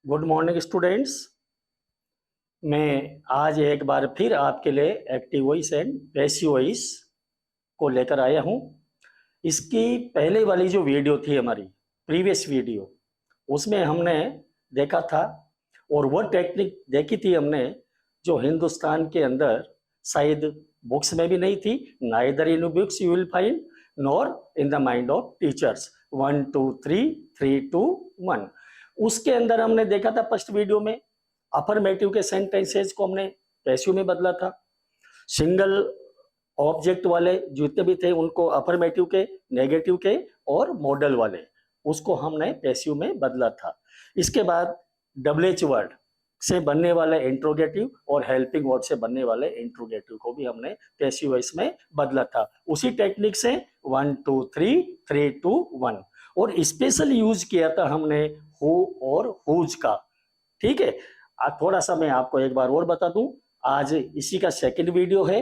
Good morning students. मैं आज एक बार फिर आपके लिए active voice and passive voice को लेकर आया हूं। इसकी पहले वाली जो वीडियो थी हमारी प्रीवियस वीडियो, उसमें हमने देखा था और वो टेक्निक देखी थी हमने जो हिंदुस्तान के अंदर शायद बुक्स में भी नहीं थी, neither in books you will find nor in the mind of teachers. 1 2 3 3 2 1। उसके अंदर हमने देखा था फर्स्ट वीडियो में अफर्मेटिव के सेंटेंसेस को हमने पैसिव में बदला था। सिंगल ऑब्जेक्ट वाले जितने भी थे उनको अफर्मेटिव के, नेगेटिव के और मॉडल वाले उसको हमने पैसिव में बदला था। इसके बाद डबल वर्ड से बनने वाले इंट्रोगेटिव और हेल्पिंग वर्ड से बनने वाले इंट्रोगेटिव को भी हमने पैसिव वॉइस में बदला था। उसी टेक्निक से 1 2 3 3 2 1 और स्पेशल यूज किया था हमने हु और हुज का। ठीक है, थोड़ा सा मैं आपको एक बार और बता दूं, आज इसी का सेकंड वीडियो है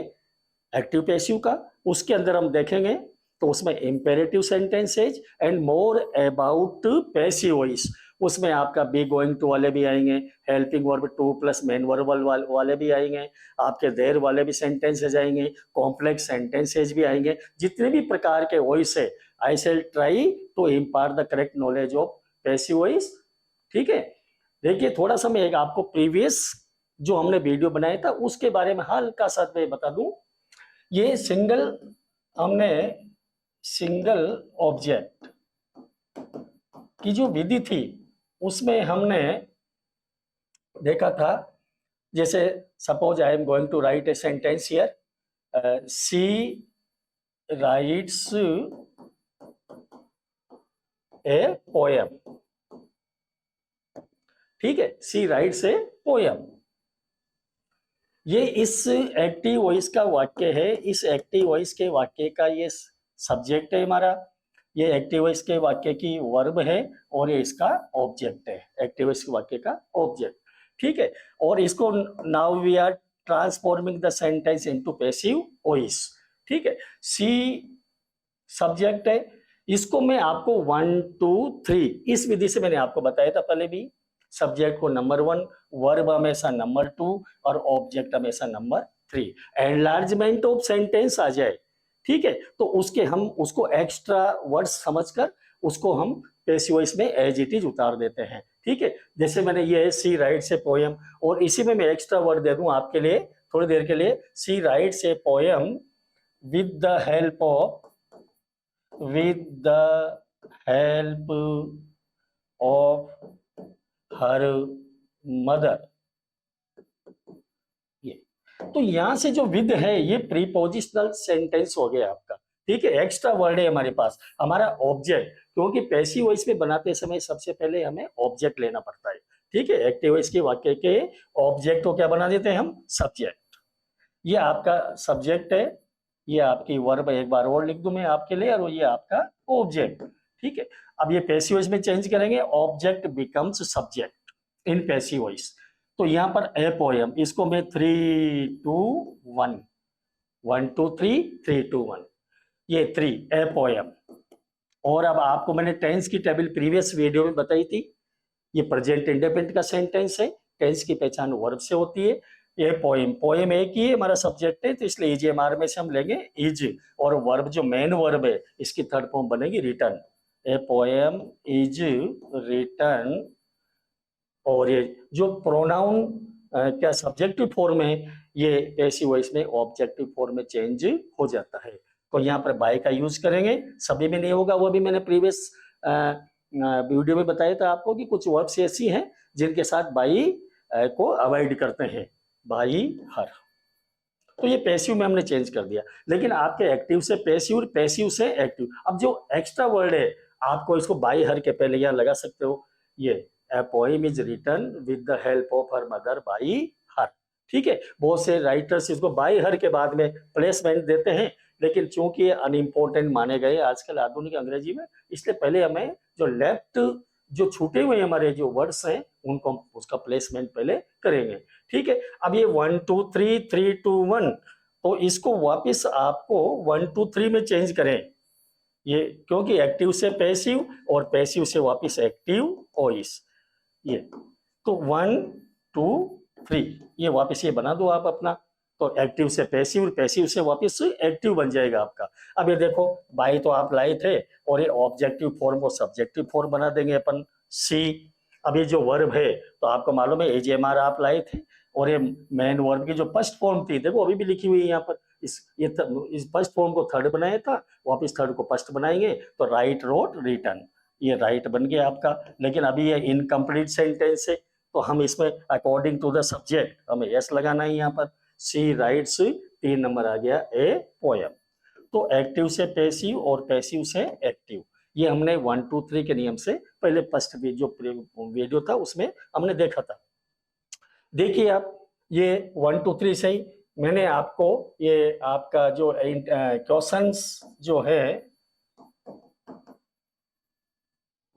एक्टिव पैसिव का। उसके अंदर हम देखेंगे तो उसमें imperative sentences and more about passive voice, उसमें आपका बी गोइंग टू वाले भी आएंगे, helping verb two plus main verb वाले भी आएंगे, आपके देयर वाले भी सेंटेंसेज आएंगे, कॉम्प्लेक्स सेंटेंसेज भी आएंगे। जितने भी प्रकार के वॉइस है I shall try to impart the correct knowledge of passive voice. ठीक है, देखिए थोड़ा सा मैं एक आपको प्रीवियस जो हमने वीडियो बनाया था उसके बारे में हल्का सा मैं बता दूं। ये हमने सिंगल ऑब्जेक्ट की जो विधि थी उसमें हमने देखा था, जैसे suppose I am going to write a sentence here, she writes a poem. ठीक है, सी राइट्स ए पोएम, ये इस एक्टिव वॉइस का वाक्य है। इस एक्टिव वॉइस के वाक्य का ये सब्जेक्ट है हमारा, ये एक्टिव वॉइस के वाक्य की वर्ब है और ये इसका ऑब्जेक्ट है, एक्टिव वॉइस के वाक्य का ऑब्जेक्ट। ठीक है, और इसको now we are transforming the sentence into passive voice. ठीक है, सी सब्जेक्ट है, इसको मैं आपको 1 2 3 इस विधि से मैंने आपको बताया था पहले भी। सब्जेक्ट को नंबर 1, वर्ब हमेशा नंबर 2 और ऑब्जेक्ट हमेशा नंबर 3। एनलार्जमेंट ऑफ सेंटेंस आ जाए, ठीक है, तो उसके हम उसको एक्स्ट्रा वर्ड्स समझकर उसको हम पैसिव वॉइस में एज इट इज उतार देते हैं। ठीक है, जैसे मैंने ये सी राइट्स ए पोएम और इसी में मैं एक्स्ट्रा वर्ड दे दूं आपके लिए थोड़ी देर के लिए, she writes a poem with the help of her mother. ये तो यहां से जो विद है ये प्रीपोजिशनल सेंटेंस हो गया आपका। ठीक है, एक्स्ट्रा वर्ड है हमारे पास, हमारा ऑब्जेक्ट, क्योंकि पैसिव वॉइस में बनाते समय सबसे पहले हमें ऑब्जेक्ट लेना पड़ता है। ठीक है, एक्टिव वॉइस के वाक्य के ऑब्जेक्ट को क्या बना देते हैं हम, सब्जेक्ट। ये आपका सब्जेक्ट है, ये आपकी वर्ब, एक बार और लिख दूं मैं आपके लिए, और ये आपका ऑब्जेक्ट। ठीक है, अब ये पैसिव वॉइस में चेंज करेंगे, object becomes subject in passive voice. तो यहां पर ए पोएम, इसको मैं 3 2 1 1 2 3 3 2 1, ये 3 ए पोएम। और अब आपको मैंने टेंस की टेबल प्रीवियस वीडियो में बताई थी, ये प्रेजेंट इंडेफिनिट का सेंटेंस है, टेंस की पहचान वर्ब से होती है। ये पोएम, पोएम एक ही हमारा सब्जेक्ट है तो इसलिए इज एम आर में से हम लेंगे इज, और वर्ब जो मेन वर्ब है इसकी थर्ड फॉर्म बनेगी return. A poem is return, और ये जो प्रोनाउन क्या सब्जेक्टिव फॉर्म है ये पैसिव वॉइस में ऑब्जेक्टिव फॉर्म में चेंज हो जाता है। तो यहाँ पर बाय का यूज करेंगे, सभी में नहीं होगा, वो भी मैंने प्रीवियस वीडियो में बताया था आपको कि कुछ वर्ब्स ऐसी हैं जिनके साथ बाई को अवॉइड करते हैं, बाई हर। तो ये पैसिव में हमने चेंज कर दिया, लेकिन आपके एक्टिव से पैसिव, पैसिव से एक्टिव। अब जो एक्स्ट्रा वर्ड है आपको इसको बाई हर के पहले यहाँ लगा सकते हो, ये A poem is written with the help of her mother by her। ठीक है, बहुत से राइटर्स इसको बाई हर के बाद में प्लेसमेंट देते हैं, लेकिन चूंकि ये अनइम्पोर्टेंट माने गए आजकल आधुनिक अंग्रेजी में, इसलिए पहले हमें जो लेफ्ट जो छूटे हुए हमारे जो वर्ड्स हैं उनको हम उसका प्लेसमेंट पहले करेंगे। ठीक है, अब ये 1 2 3 3 2 1, तो इसको वापस आपको 1 2 3 में चेंज करें, ये क्योंकि एक्टिव से पैसिव और पैसिव से वापस एक्टिव वॉइस। ये तो 1 2 3 ये वापस ये बना दो आप अपना, तो एक्टिव से पैसिव और पैसिव से वापस एक्टिव बन जाएगा आपका। अब ये देखो बाई तो आप लाए थे और ये ऑब्जेक्टिव फॉर्म को सब्जेक्टिव फॉर्म बना देंगे अपन सी। अब ये जो वर्ब है तो आपको मालूम है एजीएमआर आप लाए थे और ये मेन वर्ब की जो फर्स्ट फॉर्म थी देखो अभी भी लिखी हुई है यहाँ पर, इस फर्स्ट फॉर्म को थर्ड बनाया था, वापस थर्ड को फर्स्ट बनाएंगे तो राइट रोट रिटर्न, ये राइट बन गया आपका। लेकिन अभी ये इनकम्प्लीट सेंटेंस है तो हम इसमें अकॉर्डिंग टू द सब्जेक्ट हमें यस लगाना है यहाँ पर। सी राइट्स 3 नंबर आ गया ए पोएम। तो एक्टिव से पैसिव और पैसिव से एक्टिव, ये हमने 1 2 3 के नियम से पहले फर्स्ट जो वीडियो था उसमें हमने देखा था। देखिए आप ये 1 2 3 से ही मैंने आपको ये आपका जो क्वेश्चंस जो है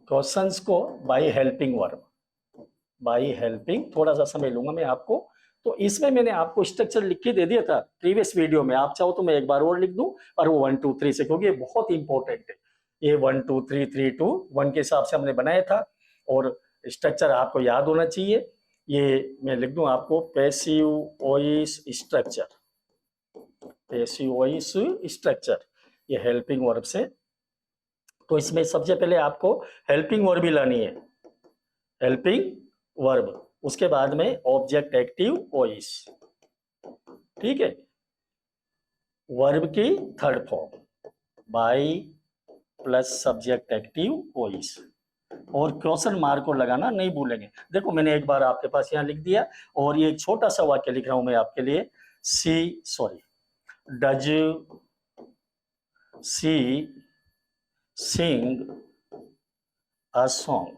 क्वेश्चंस को by helping verb, by helping थोड़ा सा समय लूंगा मैं आपको। तो इसमें मैंने आपको स्ट्रक्चर लिख के दे दिया था प्रीवियस वीडियो में, आप चाहो तो मैं एक बार और लिख दूं और वो 1 2 3 से, क्योंकि ये बहुत इंपॉर्टेंट है। ये 1 2 3 3 2 1 के हिसाब से हमने बनाया था और स्ट्रक्चर आपको याद होना चाहिए। ये मैं लिख दूं आपको passive voice structure, passive voice structure, ये हेल्पिंग वर्ब से। तो इसमें सबसे पहले आपको हेल्पिंग वर्ब ही लानी है, हेल्पिंग वर्ब, उसके बाद में ऑब्जेक्ट एक्टिव वॉइस, ठीक है। वर्ब की third form by plus subject active voice, और क्वेश्चन मार्क को लगाना नहीं भूलेंगे। देखो मैंने एक बार आपके पास यहाँ लिख दिया और ये एक छोटा सा वाक्य लिख रहा हूं मैं आपके लिए। Does she Singh a song,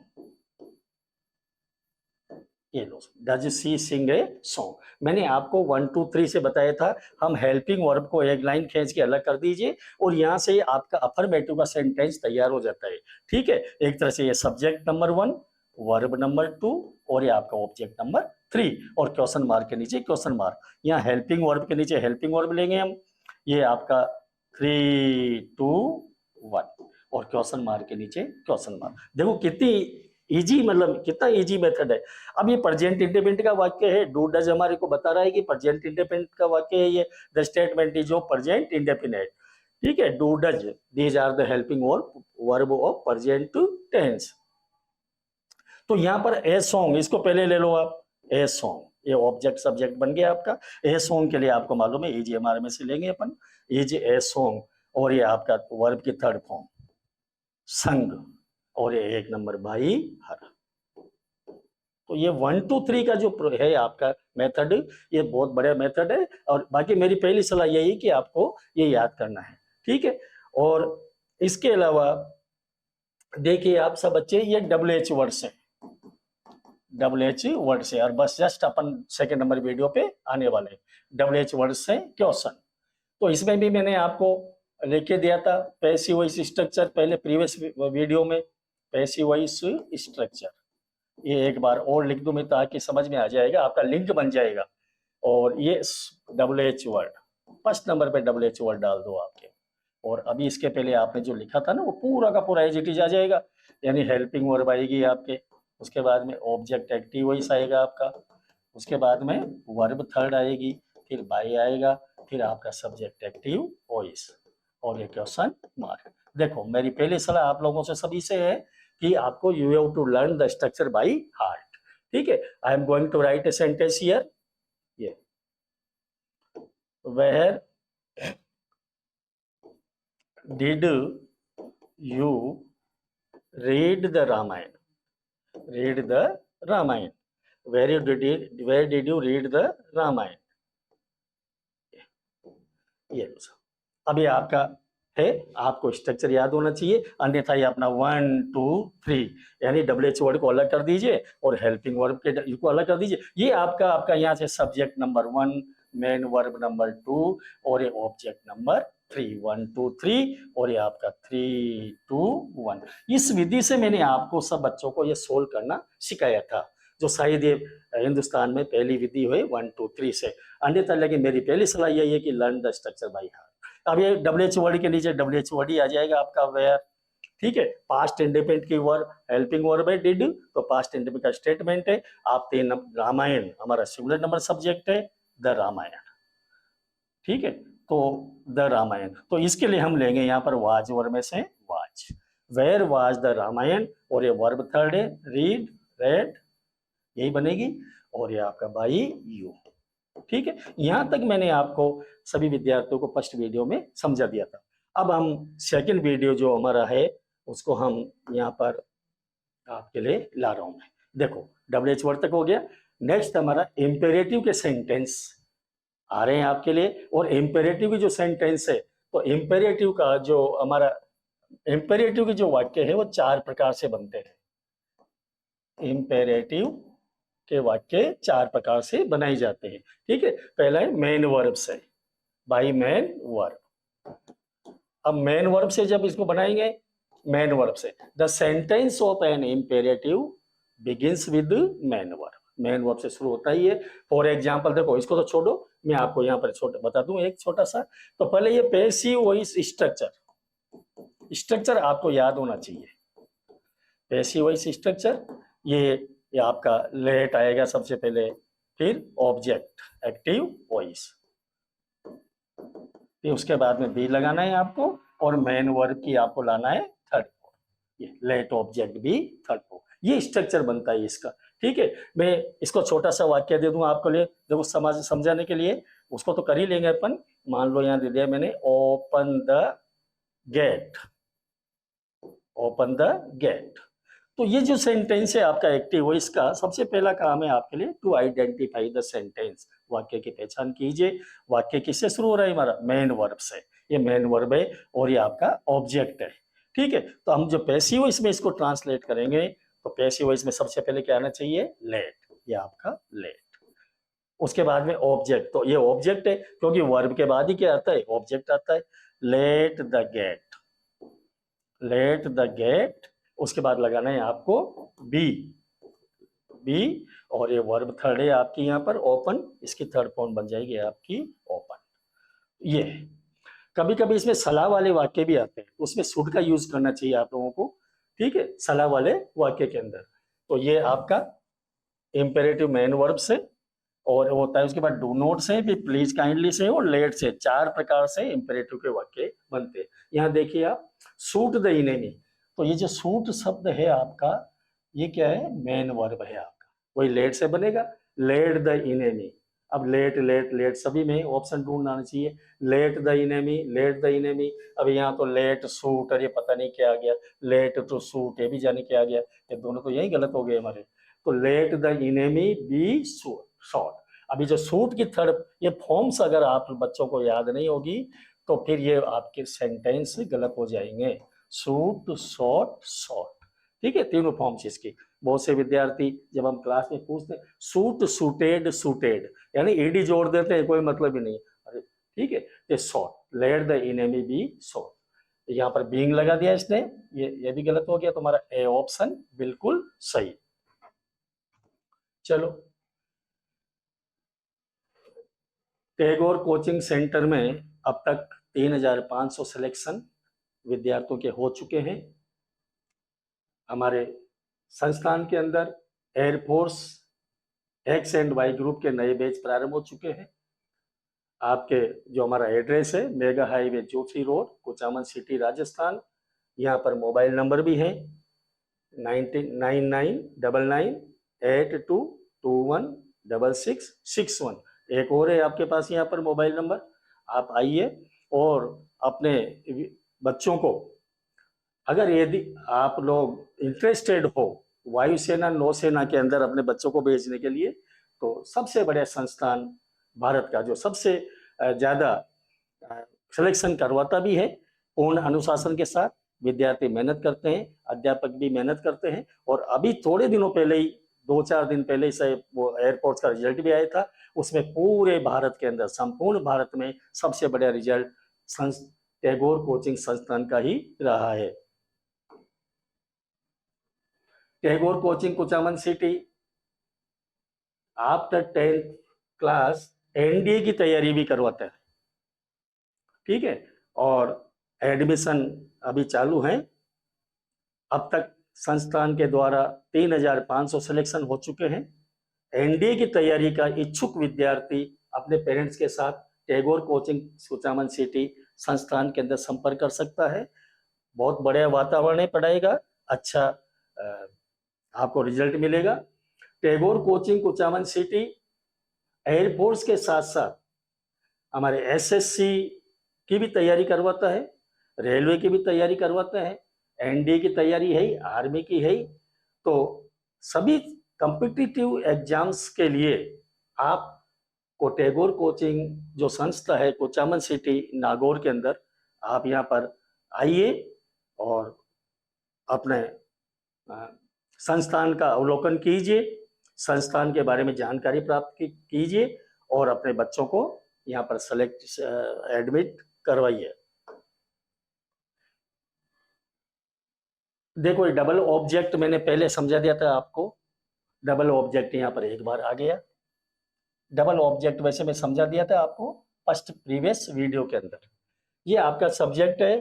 ये लो, does she Singh a song. मैंने आपको 1 2 3 से बताया था हम हेल्पिंग वर्ब को एक लाइन खींच के अलग कर दीजिए और यहाँ से आपका अफर्मेटिव का सेंटेंस तैयार हो जाता है, ठीक है। एक तरह से ये सब्जेक्ट नंबर 1, वर्ब नंबर 2 और ये आपका ऑब्जेक्ट नंबर 3 और क्वेश्चन मार्क के नीचे क्वेश्चन मार्क। यहाँ हेल्पिंग वर्ब के नीचे हेल्पिंग वर्ब लेंगे हम, ये आपका 3 2 1 और क्वेश्चन मार्क के नीचे क्वेश्चन मार्क। देखो कितनी इजी, मतलब कितना इजी मेथड है। अब ये प्रेजेंट इंडेफिनिट का वाक्य है, डू डज हमारे को बता रहा है कि प्रेजेंट इंडेफिनिट का वाक्य है ये, the statement is of present indefinite, ठीक है। Do does these are the helping verb of present tense. तो यहाँ पर ए सॉन्ग, इसको पहले ले लो आप, ए सॉन्ग, ये ऑब्जेक्ट सब्जेक्ट बन गया आपका। ए सॉन्ग के लिए आपको मालूम है ईजीएमआर में से लेंगे अपन, इज ए सॉन्ग, और ये आपका वर्ब की थर्ड फॉर्म संग, और ये 1 नंबर बाई हर। तो ये 1 2 3 का जो है आपका मेथड, ये बहुत बड़ा मेथड है और बाकी मेरी पहली सलाह यही कि आपको ये याद करना है, ठीक है। और इसके अलावा देखिए आप सब बच्चे, ये WH वर्ड से, WH वर्ड से, और बस जस्ट अपन सेकंड नंबर वीडियो पे आने वाले WH वर्ड से क्वेश्चन। तो इसमें भी मैंने आपको लिख के दिया था पैसिव वॉइस स्ट्रक्चर पहले प्रीवियस वीडियो में, पैसिव वॉइस स्ट्रक्चर, ये एक बार और लिख दूं मैं ताकि समझ में आ जाएगा, आपका लिंक बन जाएगा। और ये WH वर्ड, फर्स्ट नंबर पे WH वर्ड डाल दो आपके, और अभी इसके पहले आपने जो लिखा था ना वो पूरा का पूरा एज इट इज आ जाएगा, यानी हेल्पिंग वर्ब आएगी आपके, उसके बाद में ऑब्जेक्ट एक्टिव वॉइस आएगा आपका, उसके बाद में वर्ब थर्ड आएगी, फिर बाई आएगा, फिर आपका सब्जेक्ट एक्टिव वॉइस और ये क्वेश्चन मार्क। देखो मेरी पहली सलाह आप लोगों से सभी से है कि आपको you have to learn the structure by heart, ठीक है। I am going to write a sentence here, ये where did you read the Ramayan, read the Ramayan, where did you read the Ramayan, ये अभी आपका है, आपको स्ट्रक्चर याद होना चाहिए, अन्यथा ये अपना 1 2 3 यानी WH वर्ड को अलग कर दीजिए और हेल्पिंग वर्ब के को अलग कर दीजिए। ये आपका यहाँ से subject number 1, main verb number 2 और ये ऑब्जेक्ट नंबर 3, 1 2 3 और ये आपका 3 2 1। इस विधि से मैंने आपको सब बच्चों को ये सोल्व करना सिखाया था, जो शायद ये हिंदुस्तान में पहली विधि हुई 1 2 3 से। अन्यथा लेकिन मेरी पहली सलाह यही है कि learn the structure by heart. अब ये WH वर्ड के नीचे WH वर्ड ही आ जाएगा आपका, वेयर ठीक है। पास्ट इंडेफिनिट की वर्ब हेल्पिंग वर्ब है डिड, तो पास्ट इंडेफिनिट का स्टेटमेंट है। आप 3 रामायण हमारा सिंगुलर नंबर सब्जेक्ट है, द रामायण, ठीक है। तो द रामायण, तो इसके लिए हम लेंगे यहाँ पर वाज वर्ब में से was, where was the Ramayana, और ये वर्ब थर्ड है रीड, रेड, यही बनेगी, और ये आपका बाई यू, ठीक है। यहां तक मैंने आपको सभी विद्यार्थियों को फर्स्ट वीडियो में समझा दिया था। अब हम सेकंड वीडियो जो हमारा है उसको हम यहाँ पर आपके लिए ला रहा हूं मैं। देखो WH वर्ड तक हो गया। नेक्स्ट हमारा इंपेरेटिव के सेंटेंस आ रहे हैं आपके लिए, और इंपेरेटिव की जो सेंटेंस है, तो इंपेरेटिव का जो हमारा इंपेरेटिव के जो वाक्य है वो 4 प्रकार से बनते हैं। इंपेरेटिव के वाक्य 4 प्रकार से बनाए जाते हैं, ठीक है। पहला है मेन वर्ब से, बाई मेन वर्ब। अब मेन वर्ब से जब इसको बनाएंगे, मेन वर्ब से the sentence of an imperative begins with main verb, main verb से शुरू होता ही है। फॉर एग्जांपल देखो, इसको तो छोड़ो, मैं आपको यहाँ पर छोटा बता दूं एक छोटा सा। तो पहले ये पैसिव वॉइस स्ट्रक्चर, स्ट्रक्चर आपको याद होना चाहिए। पैसिव वॉइस स्ट्रक्चर, ये आपका लेट आएगा सबसे पहले, फिर ऑब्जेक्ट एक्टिव वॉइस, फिर उसके बाद में बी लगाना है आपको, और मेन वर्ब की आपको लाना है थर्ड फॉर्म, ये let object be third form, ये स्ट्रक्चर बनता है इसका, ठीक है। मैं इसको छोटा सा वाक्य दे दूं आपको लिए, देखो समझाने के लिए, उसको तो कर ही लेंगे अपन। मान लो यहाँ दे दिया मैंने, open the gate, open the gate. तो ये जो सेंटेंस है आपका एक्टिव वॉइस का, सबसे पहला काम है आपके लिए टू आइडेंटिफाई द सेंटेंस, वाक्य की पहचान कीजिए। वाक्य किससे शुरू हो रहा है हमारा, मेन वर्ब से, ये मेन वर्ब है और ये आपका ऑब्जेक्ट है, ठीक है। तो हम जो पैसिव वॉइस में इसको ट्रांसलेट करेंगे, तो पैसिव वॉइस में सबसे पहले क्या आना चाहिए, लेट, ये आपका लेट। उसके बाद में ऑब्जेक्ट, तो ये ऑब्जेक्ट है क्योंकि वर्ब के बाद ही क्या आता है, ऑब्जेक्ट आता है। Let the gate, let the gate, उसके बाद लगाना है आपको बी, बी, और ये वर्ब थर्ड है आपकी यहाँ पर ओपन, इसकी थर्ड फॉर्म बन जाएगी आपकी ओपन। ये कभी कभी इसमें सलाह वाले वाक्य भी आते हैं, उसमें शुड का यूज करना चाहिए आप लोगों को, ठीक है, सलाह वाले वाक्य के अंदर। तो ये आपका इंपेरेटिव मेन वर्ब से, और होता है उसके बाद डू नॉट से, भी प्लीज काइंडली से, और लेट से, 4 प्रकार से इंपेरेटिव के वाक्य बनते हैं। यहाँ देखिए आप, सूट द इनेमी, तो ये जो सूट शब्द है आपका, ये क्या है, मेन वर्ब है आपका, वही लेट से बनेगा, लेट द इनेमी। अब लेट लेट लेट सभी में ऑप्शन ढूंढना आना चाहिए, late the enemy, late the enemy. अब यहाँ तो लेट सूट, और ये पता नहीं क्या आ गया, लेट टू सूट, ये भी जाने क्या आ गया, ये दोनों तो यही गलत हो गए हमारे। तो let the enemy be shot. अभी जो सूट की थर्ड, ये फॉर्म्स अगर आप बच्चों को याद नहीं होगी तो फिर ये आपके सेंटेंस गलत हो जाएंगे। सूट, शॉर्ट, शॉर्ट, ठीक है, तीनों फॉर्म्स इसकी। बहुत से विद्यार्थी जब हम क्लास में पूछते हैं सूट, सूटेड, सूटेड, यानी ईडी जोड़ देते हैं, कोई मतलब ही नहीं, अरे ठीक है, ये shot, let the enemy be shot, यहाँ पर बीइंग लगा दिया इसने, ये भी गलत हो गया, तुम्हारा ए ऑप्शन बिल्कुल सही। चलो, टैगोर कोचिंग सेंटर में अब तक 3500 सिलेक्शन विद्यार्थियों के हो चुके हैं। हमारे संस्थान के अंदर air force X and Y group के नए बैच प्रारंभ हो चुके हैं। आपके जो हमारा एड्रेस है, mega highway Joshi road, Kuchaman city, Rajasthan. यहाँ पर मोबाइल नंबर भी है 999982216661। एक और है आपके पास यहाँ पर मोबाइल नंबर, आप आइए और अपने बच्चों को, अगर यदि आप लोग इंटरेस्टेड हो वायुसेना नौसेना के अंदर अपने बच्चों को भेजने के लिए, तो सबसे बड़े संस्थान भारत का जो सबसे ज्यादा सिलेक्शन करवाता भी है, पूर्ण अनुशासन के साथ विद्यार्थी मेहनत करते हैं, अध्यापक भी मेहनत करते हैं। और अभी थोड़े दिनों पहले ही, 2-4 दिन पहले ही से वो एयरपोर्ट का रिजल्ट भी आया था, उसमें पूरे भारत के अंदर, संपूर्ण भारत में सबसे बड़ा रिजल्ट टैगोर कोचिंग संस्थान का ही रहा है। Tagore coaching Kuchaman city after 10th class NDA की तैयारी भी करवाता है, ठीक है, और एडमिशन अभी चालू है। अब तक संस्थान के द्वारा 3,500 सिलेक्शन हो चुके हैं। एनडीए की तैयारी का इच्छुक विद्यार्थी अपने पेरेंट्स के साथ टैगोर कोचिंग कुचामन सिटी संस्थान के अंदर संपर्क कर सकता है। बहुत बढ़िया वातावरण है पढ़ाई का, अच्छा आपको रिजल्ट मिलेगा। Tagore coaching Kuchaman city air force के साथ साथ हमारे एसएससी की भी तैयारी करवाता है, रेलवे की भी तैयारी करवाता है, एनडीए की तैयारी है ही, आर्मी की है ही। तो सभी कॉम्पिटिटिव एग्जाम्स के लिए आपको टैगोर कोचिंग जो संस्था है कुचामन सिटी नागौर के अंदर, आप यहाँ पर आइए और अपने संस्थान का अवलोकन कीजिए, संस्थान के बारे में जानकारी प्राप्त कीजिए और अपने बच्चों को यहाँ पर सेलेक्ट एडमिट करवाइए। देखो ये डबल ऑब्जेक्ट मैंने पहले समझा दिया था आपको, डबल ऑब्जेक्ट यहाँ पर एक बार आ गया। डबल ऑब्जेक्ट वैसे मैं समझा दिया था आपको फर्स्ट प्रीवियस वीडियो के अंदर। ये आपका सब्जेक्ट है,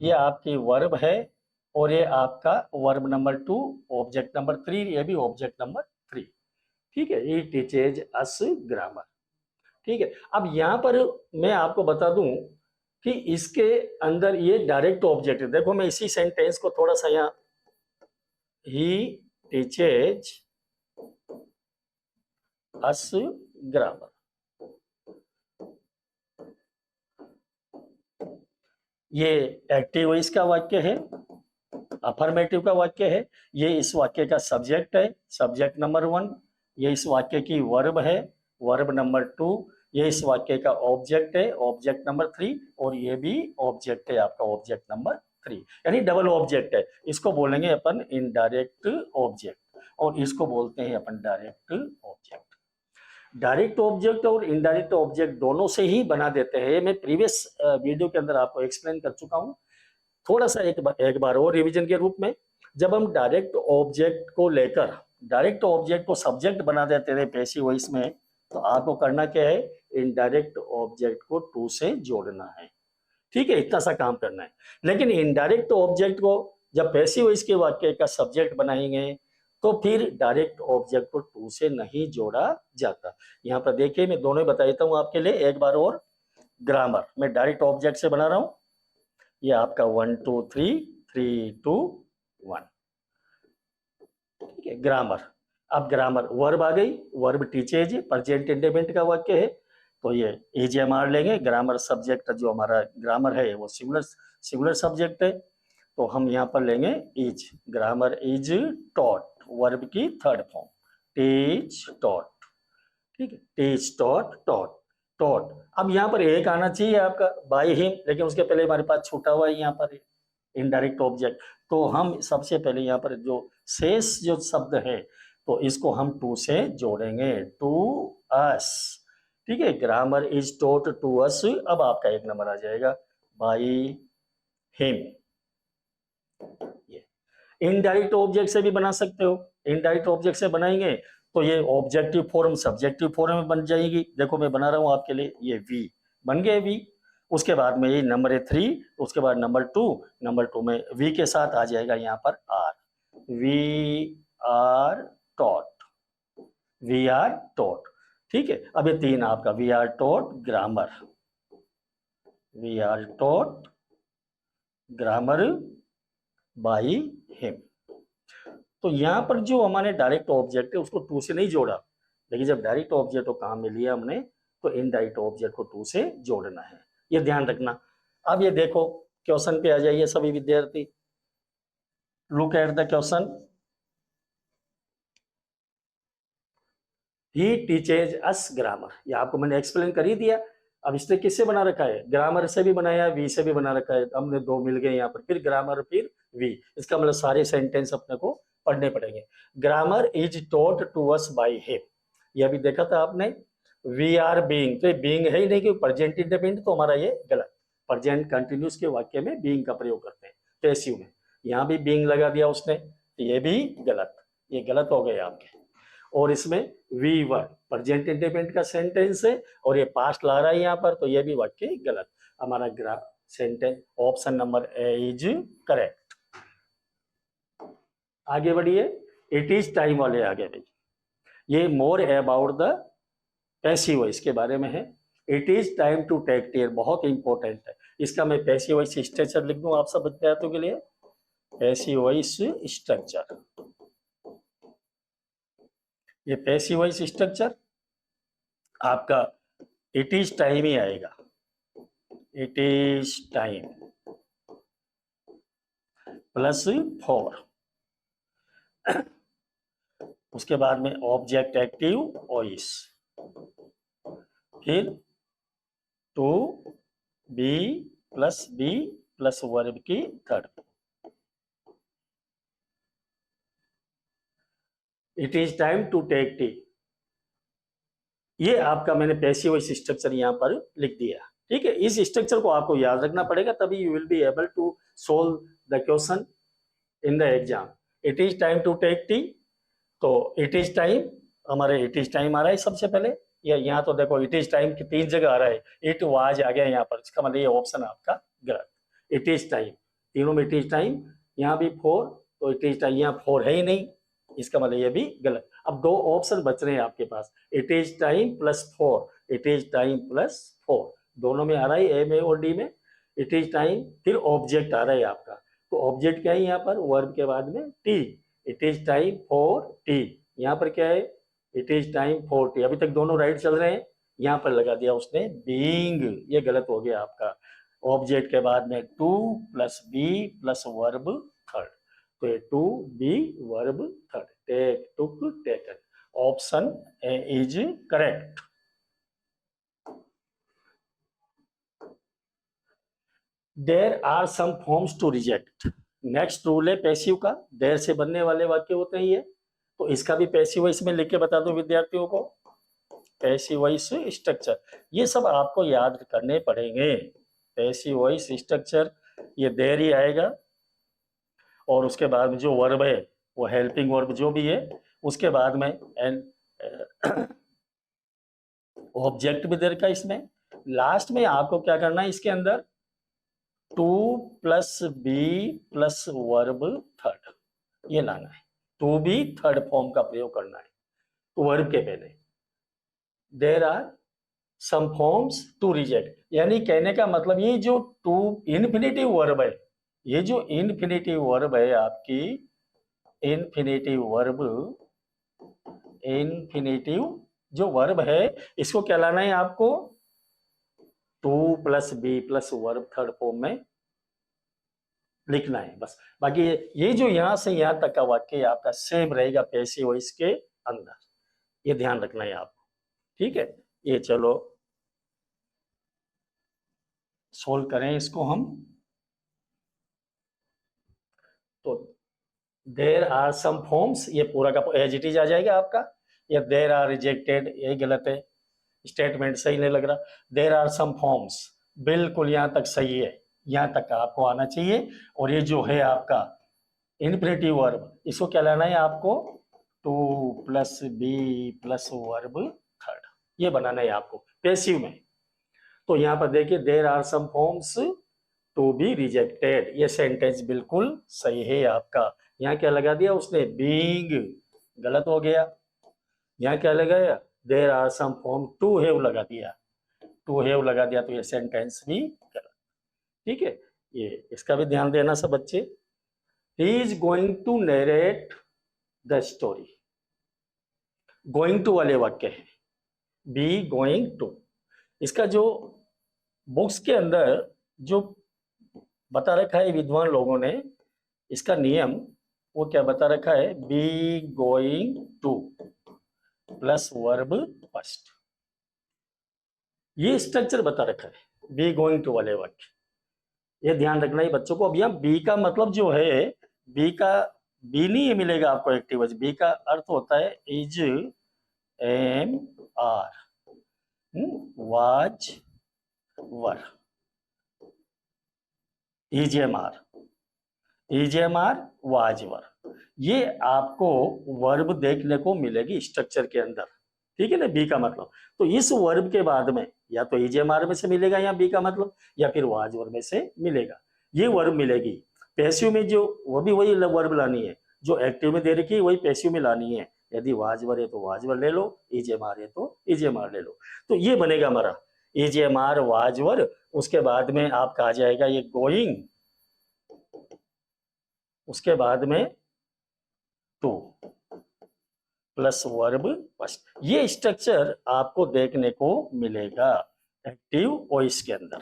ये आपकी वर्ब है और ये आपका वर्ब नंबर 2, ऑब्जेक्ट नंबर 3, ये भी ऑब्जेक्ट नंबर 3। ठीक है, ये टीचेज अस ग्रामर। ठीक है, अब यहाँ पर मैं आपको बता दूं कि इसके अंदर ये डायरेक्ट ऑब्जेक्ट है। देखो मैं इसी सेंटेंस को थोड़ा सा यहाँ, ही टीचेज अस ग्रामर, ये एक्टिव वॉइस का वाक्य है, अफर्मेटिव का वाक्य है। ये इस वाक्य का सब्जेक्ट है, सब्जेक्ट नंबर 1। ये इस वाक्य की वर्ब है, वर्ब नंबर 2। ये इस वाक्य का ऑब्जेक्ट है, ऑब्जेक्ट नंबर 3। और ये भी ऑब्जेक्ट है आपका, ऑब्जेक्ट नंबर 3, यानी डबल ऑब्जेक्ट है। इसको बोलेंगे अपन इनडायरेक्ट ऑब्जेक्ट और इसको बोलते हैं अपन डायरेक्ट ऑब्जेक्ट। डायरेक्ट ऑब्जेक्ट और इनडायरेक्ट ऑब्जेक्ट दोनों से ही बना देते हैं, ये मैं प्रीवियस वीडियो के अंदर आपको एक्सप्लेन कर चुका हूं। थोड़ा सा एक बार और रिवीजन के रूप में, जब हम डायरेक्ट ऑब्जेक्ट को लेकर डायरेक्ट ऑब्जेक्ट को सब्जेक्ट बना देते थे पैसिव वॉइस में, तो आपको करना क्या है, इनडायरेक्ट ऑब्जेक्ट को टू से जोड़ना है। ठीक है, इतना सा काम करना है। लेकिन इनडायरेक्ट ऑब्जेक्ट को जब पैसिव वॉइस के वाक्य का सब्जेक्ट बनाएंगे तो फिर डायरेक्ट ऑब्जेक्ट को टू से नहीं जोड़ा जाता। यहाँ पर देखिए मैं दोनों बता देता हूँ आपके लिए एक बार और। ग्रामर मैं डायरेक्ट ऑब्जेक्ट से बना रहा हूँ, ये आपका 1 2 3 3 2 1। ठीक है, ग्रामर। अब ग्रामर वर्ब आ गई, वर्ब टीचेज प्रेजेंट इंडेफिनिट का वाक्य है, तो ये एजीएमआर लेंगे। ग्रामर सब्जेक्ट जो हमारा ग्रामर है वो सिंगुलर सब्जेक्ट है, तो हम यहाँ पर लेंगे is. Grammar is taught, verb की थर्ड फॉर्म, टीच टॉट। ठीक है, टीच टॉट टॉट टॉट। अब यहाँ पर एक आना चाहिए आपका बाय हिम, लेकिन उसके पहले हमारे पास छूटा हुआ है यहाँ पर इनडायरेक्ट ऑब्जेक्ट, तो हम सबसे पहले यहाँ पर जो शेष जो शब्द है तो इसको हम टू से जोड़ेंगे, टू अस। ठीक है, grammar is taught to us. अब आपका एक नंबर आ जाएगा बाय हिम। ये इनडायरेक्ट ऑब्जेक्ट से भी बना सकते हो, इनडायरेक्ट ऑब्जेक्ट से बनाएंगे तो ये ऑब्जेक्टिव फॉर्म सब्जेक्टिव फॉर्म में बन जाएगी। देखो मैं बना रहा हूं आपके लिए, ये वी बन गए वी। उसके बाद में ये नंबर है 3, उसके बाद नंबर 2, नंबर 2 में वी के साथ आ जाएगा यहाँ पर are, we are taught, we are taught. ठीक है, अब ये 3 आपका we are taught grammar, we are taught grammar by him. तो यहाँ पर जो हमारे डायरेक्ट ऑब्जेक्ट है उसको टू से नहीं जोड़ा, लेकिन जब डायरेक्ट ऑब्जेक्ट को काम में लिया हमने तो इनडायरेक्ट ऑब्जेक्ट को टू से जोड़ना है, ये ध्यान रखना। अब ये देखो क्वेश्चन पे आ जाइए सभी विद्यार्थी, look at the question. He teaches us grammar, ये आपको मैंने एक्सप्लेन कर ही दिया। अब इसने किससे बना रखा है, ग्रामर से भी बनाया, वी से भी बना रखा है, हमने दो मिल गए यहाँ पर, फिर ग्रामर फिर वी। इसका मतलब सारे सेंटेंस अपने को पढ़ने पड़ेंगे। Grammar is taught to us by him, ये अभी देखा था आपने। वी आर बीइंग, तो ये बीइंग है ही नहीं कि प्रेजेंट इंडेफिनिट, तो हमारा ये गलत। प्रेजेंट कंटिन्यूस के वाक्य में बीइंग का प्रयोग करते हैं पैसिव में, यहाँ भी बीइंग लगा दिया उसने, तो ये भी गलत, ये गलत हो गए आपके। और इसमें वी वर प्रेजेंट इंडेफिनिट का सेंटेंस है और ये पास्ट ला रहा है यहाँ पर, तो ये भी वाक्य गलत। हमारा sentence option number A is correct. आगे बढ़िए, इट इज टाइम वाले आगे भाई, ये more about the passive voice के बारे में है। It is time to take care बहुत इंपॉर्टेंट है, इसका मैं पैसिव वॉइस स्ट्रक्चर लिख दूं आप सब विद्यार्थियों के लिए। पैसिव वॉइस स्ट्रक्चर, ये पैसिव वॉइस स्ट्रक्चर आपका इट इज टाइम ही आएगा, it is time plus for, उसके बाद में ऑब्जेक्ट एक्टिव वॉइस, फिर टू बी प्लस वर्ब की third, it is time to take tea. ये आपका मैंने पैसिव वॉइस स्ट्रक्चर यहाँ पर लिख दिया, ठीक है। इस स्ट्रक्चर को आपको याद रखना पड़ेगा, तभी you will be able to solve the question in the exam. It is time to take tea, तो इट इज टाइम, हमारे इट इज टाइम आ रहा है सबसे पहले, या यहाँ तो देखो इट इज टाइम की 3 जगह आ रहा है, इट वाज आ गया यहाँ पर, इसका मतलब ये ऑप्शन आपका गलत। इट इज टाइम, तीनों में इट इज टाइम, यहाँ भी फोर, तो इट इज टाइम यहाँ फोर है ही नहीं, इसका मतलब ये भी गलत। अब 2 ऑप्शन बच रहे हैं आपके पास, it is time plus four, it is time plus four, दोनों में आ रहा है, ए में और डी में। इट इज टाइम, फिर ऑब्जेक्ट आ रहा है आपका, तो ऑब्जेक्ट क्या है यहाँ पर, वर्ब के बाद में T, it is time for T, यहाँ पर क्या है, it is time for T. अभी तक दोनों राइट चल रहे हैं, यहाँ पर लगा दिया उसने बीइंग, ये गलत हो गया आपका। ऑब्जेक्ट के बाद में to plus be plus verb third, तो ये to be verb third, take took taken, option A is correct. There are some forms to reject, next rule है पैसिव का, देयर से बनने वाले वाक्य होते हैं ये, तो इसका भी पैसिव वॉइस में लिख के बता दो विद्यार्थियों को, पैसिव वॉइस स्ट्रक्चर, ये सब आपको याद करने पड़ेंगे। पैसिव वॉइस स्ट्रक्चर, ये देयर ही आएगा, और उसके बाद में जो वर्ब है वो हेल्पिंग वर्ब जो भी है, उसके बाद में एन ऑब्जेक्ट भी देर का इसमें, लास्ट में आपको क्या करना है इसके अंदर, to plus be plus verb third, ये लाना है, टू बी थर्ड फॉर्म का प्रयोग करना है, तो वर्ब के पहले। There are some forms to reject, यानी कहने का मतलब ये जो टू इन्फिनेटिव वर्ब है, ये जो इन्फिनेटिव वर्ब है आपकी, इन्फिनेटिव वर्ब, इन्फिनेटिव जो वर्ब है, इसको क्या लाना है आपको, to plus be plus verb third form में लिखना है बस। बाकी ये जो यहां से यहां तक का वाक्य आपका सेम रहेगा पैसिव वॉइस के अंदर, ये ध्यान रखना है आपको, ठीक है। ये चलो सोल्व करें इसको हम, तो देयर आर सम फॉर्म्स, ये पूरा का एज इट इज आ जाएगा आपका, या देयर आर रिजेक्टेड, यही गलत है, स्टेटमेंट सही नहीं लग रहा। देयर आर सम फॉर्म्स, बिल्कुल यहां तक सही है, यहां तक आपको आना चाहिए। और ये जो है आपका इन्फिनेटिव वर्ब, इसको क्या लाना है आपको, to plus be plus verb third, ये बनाना है आपको पैसिव में। तो यहाँ पर देखिए, there are some forms to be rejected, ये सेंटेंस बिल्कुल सही है आपका। यहाँ क्या लगा दिया उसने, बीइंग, गलत हो गया। यहाँ क्या लगाया, there are some form to have लगा दिया, टू हैव लगा दिया, तो ये सेंटेंस भी गलत, ठीक है। ये इसका भी ध्यान देना सब बच्चे। He is going to narrate the story, going to वाले वाक्य है, बी गोइंग टू, इसका जो बुक्स के अंदर जो बता रखा है विद्वान लोगों ने, इसका नियम वो क्या बता रखा है, B going two plus verb first, ये स्ट्रक्चर बता रखा है बी गोइंग टू वाले वाक्य, ये ध्यान रखना है बच्चों को। अब यहाँ बी का मतलब जो है, बी का बी नहीं मिलेगा आपको एक्टिव, बी का अर्थ होता है is, am are, was were, is am are, is am are was were, ये आपको वर्ब देखने को मिलेगी स्ट्रक्चर के अंदर, ठीक है ना, बी का मतलब। तो इस वर्ब के बाद में या तो इजेएमआर में से मिलेगा या बी का मतलब, या फिर वाज वर्ब में से मिलेगा, ये वर्ब मिलेगी। पैसिव में जो वो भी वही वर्ब लानी है, जो एक्टिव में दे रखी है वही पैसिव में लानी है। यदि वाज वर है तो वाज वर ले लो, EJMR है तो EJMR ले लो। तो ये बनेगा हमारा EJMR वाज वर। उसके बाद में आपका आ जाएगा ये गोइंग, उसके बाद में टू प्लस वर्ब फर्स्ट। ये स्ट्रक्चर आपको देखने को मिलेगा एक्टिव वॉइस के अंदर।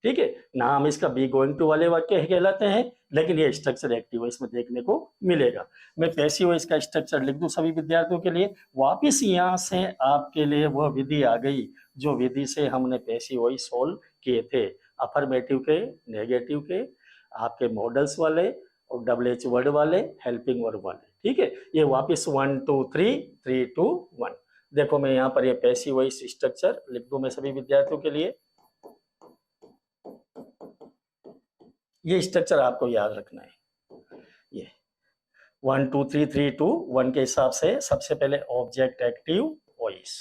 ठीक है, नाम इसका बी गोइंग टू वाले वाक्य कहलाते हैं, लेकिन ये स्ट्रक्चर एक्टिव वॉइस में देखने को मिलेगा। मैं पैसिव वॉइस का स्ट्रक्चर लिख दूं सभी विद्यार्थियों के लिए। वापिस यहाँ से आपके लिए वह विधि आ गई जो विधि से हमने पैसिव वॉइस सोल्व किए थे, अफर्मेटिव के, नेगेटिव के, आपके मॉडल्स वाले और WH वर्ड वाले, हेल्पिंग वर्ब वाले। ठीक है, ये वापिस 1 2 3 3 2 1। देखो मैं यहाँ पर ये पैसिव वॉइस स्ट्रक्चर लिख दूं मैं सभी विद्यार्थियों के लिए। ये स्ट्रक्चर आपको याद रखना है। ये 1 2 3 3 2 1 के हिसाब से सबसे पहले object active voice,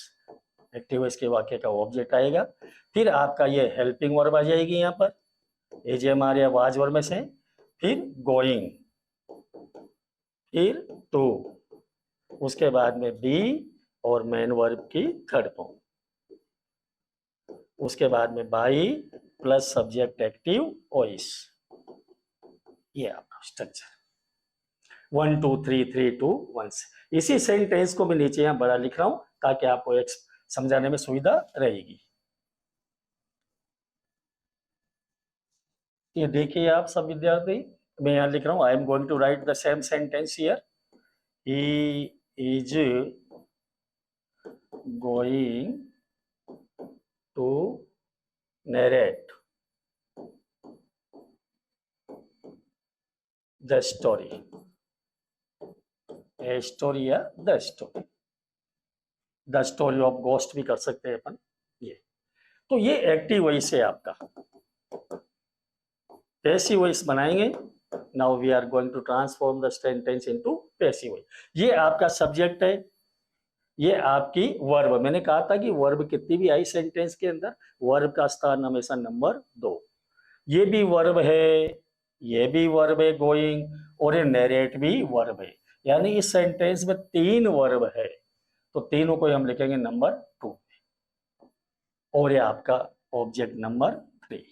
active voice के वाक्य का ऑब्जेक्ट आएगा। फिर आपका ये हेल्पिंग वर्ब आ जाएगी यहाँ पर EJMR या वाज वर्ब में से, फिर गोइंग, फिर टू, उसके बाद में बी और मेन वर्ब की थर्ड फॉर्म, उसके बाद में by plus subject active voice. ये आपका स्ट्रक्चर 1 2 3 3 2 1 से। इसी सेंटेंस को मैं नीचे यहाँ बड़ा लिख रहा हूं ताकि आपको एक समझाने में सुविधा रहेगी। ये देखिए आप सब विद्यार्थी, मैं यहाँ लिख रहा हूँ I am going to write the same sentence here. He is going to narrate the story, a story या the story, the story of ghost भी कर सकते हैं अपन। ये तो ये एक्टिव वॉइस है आपका। पैसिव वॉइस बनाएंगे। Now we are going to transform the sentence into passive voice. ये आपका सब्जेक्ट है, ये आपकी वर्ब। मैंने कहा था कि वर्ब कितनी भी आई सेंटेंस के अंदर, वर्ब का स्थान हमेशा नंबर 2। ये भी वर्ब है, ये भी वर्ब है गोइंग, और ये नरेट भी वर्ब है। यानी इस सेंटेंस में 3 वर्ब है, तो तीनों को हम लिखेंगे नंबर 2, और ये आपका ऑब्जेक्ट नंबर 3।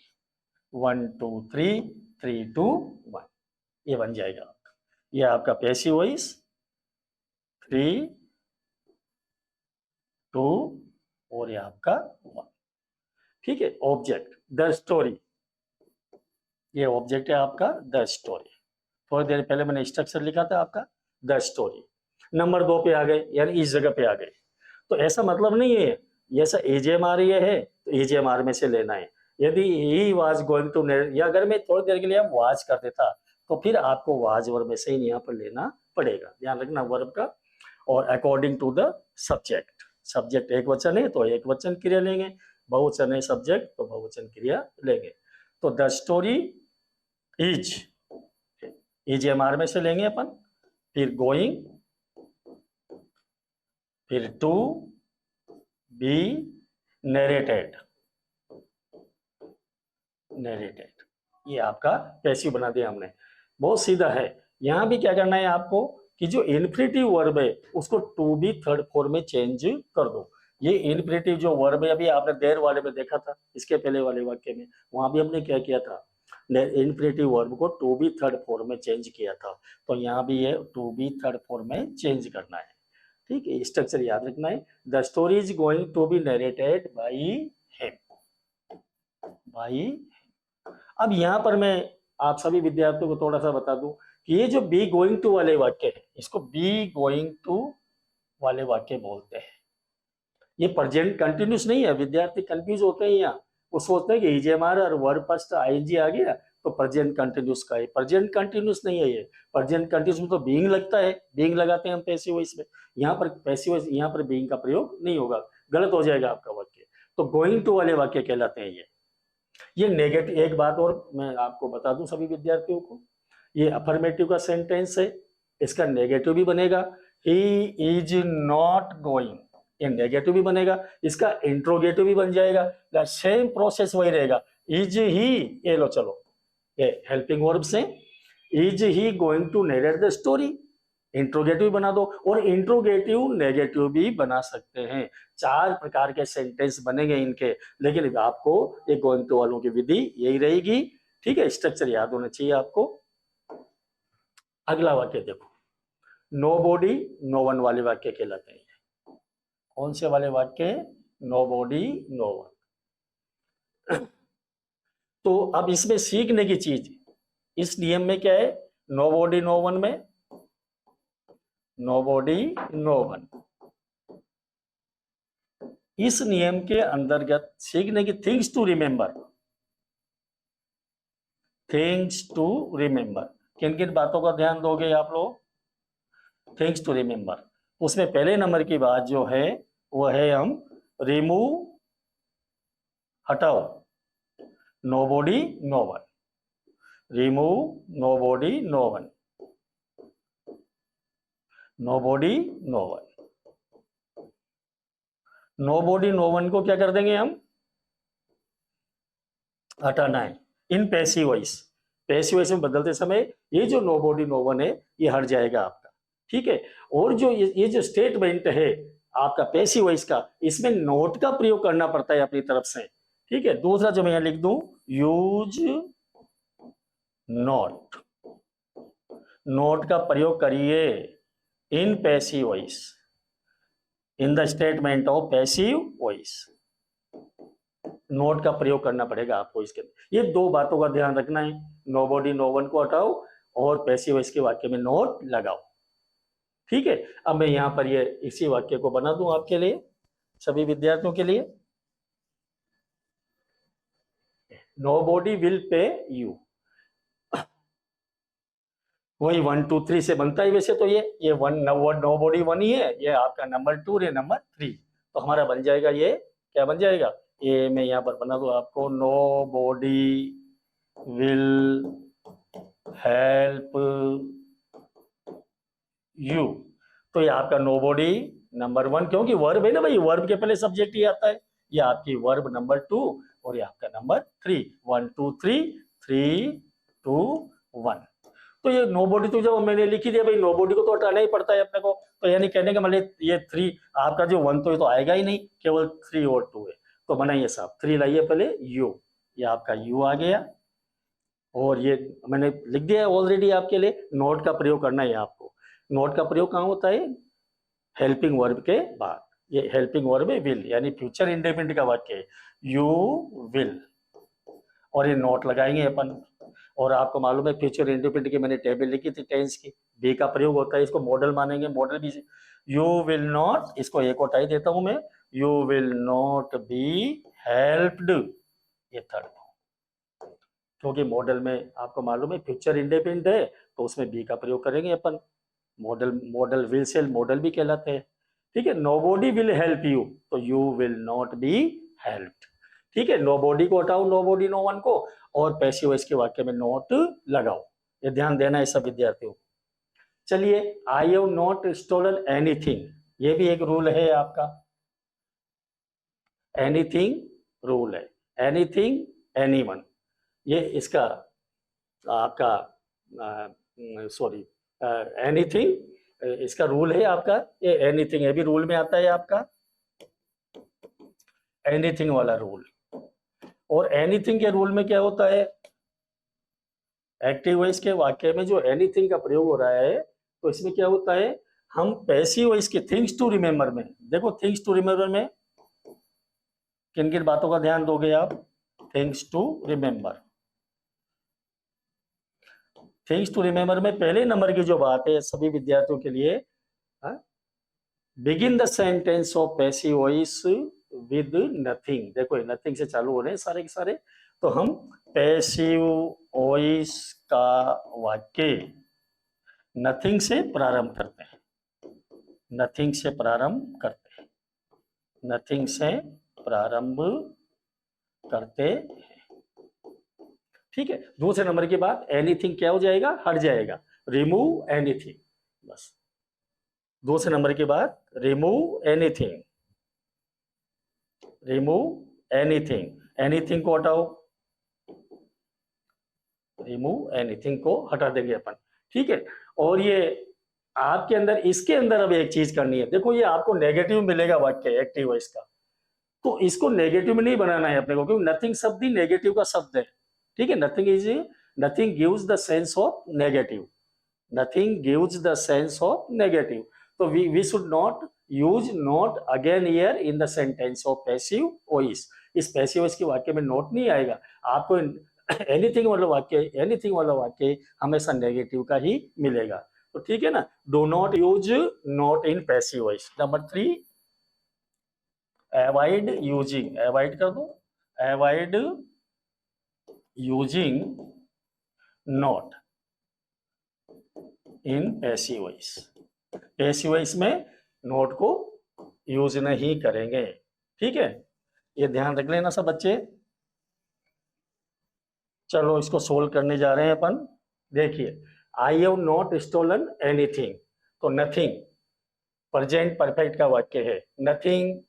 1 2 3 3 2 1 ये बन जाएगा आपका। ये आपका पैसिव वॉइस 3 2 और ये आपका 1। ठीक है, ऑब्जेक्ट द स्टोरी, ये ऑब्जेक्ट है आपका द स्टोरी। थोड़ी देर पहले मैंने स्ट्रक्चर लिखा था आपका द स्टोरी। नंबर 2 पे आ गए, यानी इस जगह पे आ गए। तो ऐसा मतलब नहीं है ये ऐसा EJMR ये है तो EJMR में से लेना है। यदि ही वाज गोइंग टू, या अगर मैं थोड़ी देर के लिए वाज कर देता तो फिर आपको वाज वर्ब में से ही यहाँ पर लेना पड़ेगा। ध्यान रखना वर्ब का। और according to the subject, subject एक वचन है तो एक वचन क्रिया लेंगे, बहुवचन है सब्जेक्ट तो बहुवचन क्रिया लेंगे। तो द स्टोरी इज EJMR में से लेंगे अपन, फिर गोइंग, फिर टू बी नरेटेड, नरेटेड। ये आपका पैसिव बना दिया हमने, बहुत सीधा है। यहां भी क्या करना है आपको कि जो इन्फिनेटिव वर्ब है उसको टू बी थर्ड फॉर्म में चेंज कर दो। ये इन्फिनेटिव जो वर्ब है, अभी आपने देर वाले में देखा था, इसके पहले वाले वाक्य में, वहां भी हमने क्या किया था, इन्फिनेटिव वर्ब को टू बी थर्ड फॉर्म में चेंज किया था। तो यहाँ भी ये टू बी थर्ड फॉर्म में चेंज करना है। ठीक है, स्ट्रक्चर याद रखना है। The story is going to be narrated by him, by. अब यहाँ पर मैं आप सभी विद्यार्थियों को थोड़ा सा बता दूं कि ये जो बी गोइंग टू वाले वाक्य है, इसको बी गोइंग टू वाले वाक्य बोलते हैं। ये प्रेजेंट कंटिन्यूस नहीं है। विद्यार्थी कंफ्यूज होते हैं यहाँ, वो सोचते हैं कि EJMR और वर्ब फर्स्ट ING आ गया तो प्रेजेंट कंटिन्यूस का है। प्रेजेंट कंटिन्यूस नहीं है ये। प्रेजेंट कंटिन्यूस में तो बीइंग लगता है, बीइंग लगाते हैं हम पैसिव वॉइस में। यहाँ पर पैसिव वॉइस, यहाँ पर बीइंग का प्रयोग नहीं होगा, गलत हो जाएगा आपका वाक्य। तो गोइंग टू वाले वाक्य कहलाते हैं ये नेगेटिव। एक बात और मैं आपको बता दूं सभी विद्यार्थियों को, ये अफर्मेटिव का सेंटेंस है, इसका नेगेटिव भी बनेगा, ही इज नॉट गोइंग, ये नेगेटिव भी बनेगा, इसका इंट्रोगेटिव भी बन जाएगा। सेम प्रोसेस वही रहेगा, इज ही, ये लो चलो, ये हेल्पिंग वर्ब से is he going to narrate the story, interrogative बना दो, और इंट्रोगेटिव नेगेटिव भी बना सकते हैं। 4 प्रकार के सेंटेंस बनेंगे इनके, लेकिन आपको ये गोइंग टू वालों की विधि यही रहेगी। ठीक है, स्ट्रक्चर याद होना चाहिए आपको। अगला वाक्य देखो, नो बॉडी नो वन वाले वाक्य कहलाते हैं। कौन से वाले वाक्य? Nobody no one. तो अब इसमें सीखने की चीज, इस नियम में क्या है? नो बॉडी नो वन में नो बॉडी नो वन, इस नियम के अंतर्गत सीखने की things to remember, things to remember. किन किन बातों का ध्यान दोगे आप लोग? Things to remember. उसमें पहले नंबर की बात जो है वो है हम रिमूव, हटाओ, nobody no one, remove nobody no one, nobody no one. Nobody no one को क्या कर देंगे हम? हटाना है in passive voice. Passive voice में बदलते समय ये जो नो बॉडी नो वन है ये हट जाएगा आपका। ठीक है, और जो ये जो स्टेटमेंट है आपका पैसिव वॉइस का, इसमें नोट का प्रयोग करना पड़ता है अपनी तरफ से। ठीक है, दूसरा जो मैं यहां लिख दूं, यूज नोट, नोट का प्रयोग करिए इन passive voice, in the statement of passive voice. Note का प्रयोग करना पड़ेगा आपको इसके अंदर। ये 2 बातों का ध्यान रखना है, नो बॉडी नो वन को हटाओ और पैसिव वॉइस के वाक्य में नोट लगाओ। ठीक है, अब मैं यहां पर ये इसी वाक्य को बना दूं आपके लिए, सभी विद्यार्थियों के लिए। Nobody will pay you, वही 1 2 3 से बनता है वैसे तो ये वन नो बॉडी वन ही है, ये आपका नंबर 2 है नंबर 3, तो हमारा बन जाएगा ये, क्या बन जाएगा? ये मैं यहाँ पर बना दूं आपको, nobody will help you. तो ये आपका नो बॉडी नंबर 1, क्योंकि वर्ब है ना भाई, वर्ब के पहले सब्जेक्ट ही आता है। ये आपकी वर्ब नंबर 2 और ये आपका नंबर 3, 1 2 3 3 2 1। तो ये नो बॉडी तो जब मैंने लिखी दिया भाई, नो बॉडी को तो हटाना ही पड़ता है अपने को, तो यानी कहने का मतलब ये 3 आपका जो 1 तो ये तो आएगा ही नहीं, केवल 3 और 2 है। तो बनाइए साहब, 3 लाइए पहले यू, ये आपका यू आ गया, और ये मैंने लिख दिया ऑलरेडी आपके लिए। नोट का प्रयोग करना है आपको। नोट का प्रयोग कहाँ होता है? हेल्पिंग वर्ब के बाद। ये हेल्पिंग वर्ब है विल, यानी फ्यूचर इंडेफिनिट का वाक्य है, यू विल, और ये नोट लगाएंगे अपन। और आपको मालूम है फ्यूचर इंडेफिनिट की मैंने टेबल लिखी थी टेंस की, बी का प्रयोग होता है, इसको मॉडल मानेंगे, मॉडल भी। यू विल नॉट, इसको एक और टाई देता हूं मैं, you will not be helped, ये थर्ड, क्योंकि मॉडल में आपको मालूम है फ्यूचर इंडेफिनिट है, तो उसमें बी का प्रयोग करेंगे अपन। मॉडल विल से मॉडल भी कहलाते हैं। ठीक है, नोबॉडी विल हेल्प यू, तो you will not be helped. ठीक है, नोबॉडी को हटाओ, नोबॉडी नो वन को, और पैसिव वॉइस के वाक्य में नॉट लगाओ। ये ध्यान देना है सब विद्यार्थियों। चलिए, I have not stolen anything, ये भी एक रूल है आपका। एनीथिंग रूल है, एनीथिंग एनीवन, ये इसका आपका सॉरी एनीथिंग इसका रूल है आपका। ये एनीथिंग है भी रूल में आता है आपका, एनीथिंग वाला रूल। और एनीथिंग के रूल में क्या होता है? एक्टिव वॉइस के वाक्य में जो एनीथिंग का प्रयोग हो रहा है, तो इसमें क्या होता है, हम पैसिव वॉइस के थिंग्स टू रिमेंबर में, देखो थिंग्स टू रिमेंबर में किन किन बातों का ध्यान दोगे आप? Things to remember, things to remember में पहले नंबर की जो बात है सभी विद्यार्थियों के लिए, begin the sentence of passive voice with nothing. देखो नथिंग से चालू हो रहे हैं सारे के सारे, तो हम पैसिव वॉइस का वाक्य नथिंग से प्रारंभ करते हैं, नथिंग से प्रारंभ करते हैं, नथिंग से प्रारंभ करते हैं। ठीक है, दूसरे नंबर की बात, एनीथिंग क्या हो जाएगा? हट जाएगा, रिमूव एनीथिंग, बस दूसरे नंबर की बात, remove anything, remove anything, anything को हटाओ, रिमूव एनीथिंग को हटा देंगे अपन, ठीक है। और ये आपके अंदर, इसके अंदर अब एक चीज करनी है। देखो ये आपको नेगेटिव मिलेगा वाक्य एक्टिव वॉइस का, तो इसको नेगेटिव में नहीं बनाना है अपने को, क्योंकि नथिंग शब्द ही नेगेटिव का शब्द है, ठीक है। Nothing gives the sense of negative, nothing gives the sense of negative. तो we should not use not again here in the sentence of passive voice. इस पैसिव वॉइस के वाक्य में नॉट नहीं आएगा आपको। एनीथिंग वाला वाक्य हमेशा नेगेटिव का ही मिलेगा, तो ठीक है ना। Do not use not in passive voice. Number 3, avoid using, avoid कर दो, avoid using not in passive voice. Passive voice में नोट को यूज नहीं करेंगे, ठीक है। ये ध्यान रख लेना सब बच्चे। चलो इसको सोल्व करने जा रहे हैं अपन। देखिए, I have not stolen anything, तो नथिंग प्रेजेंट परफेक्ट का वाक्य है। नथिंग,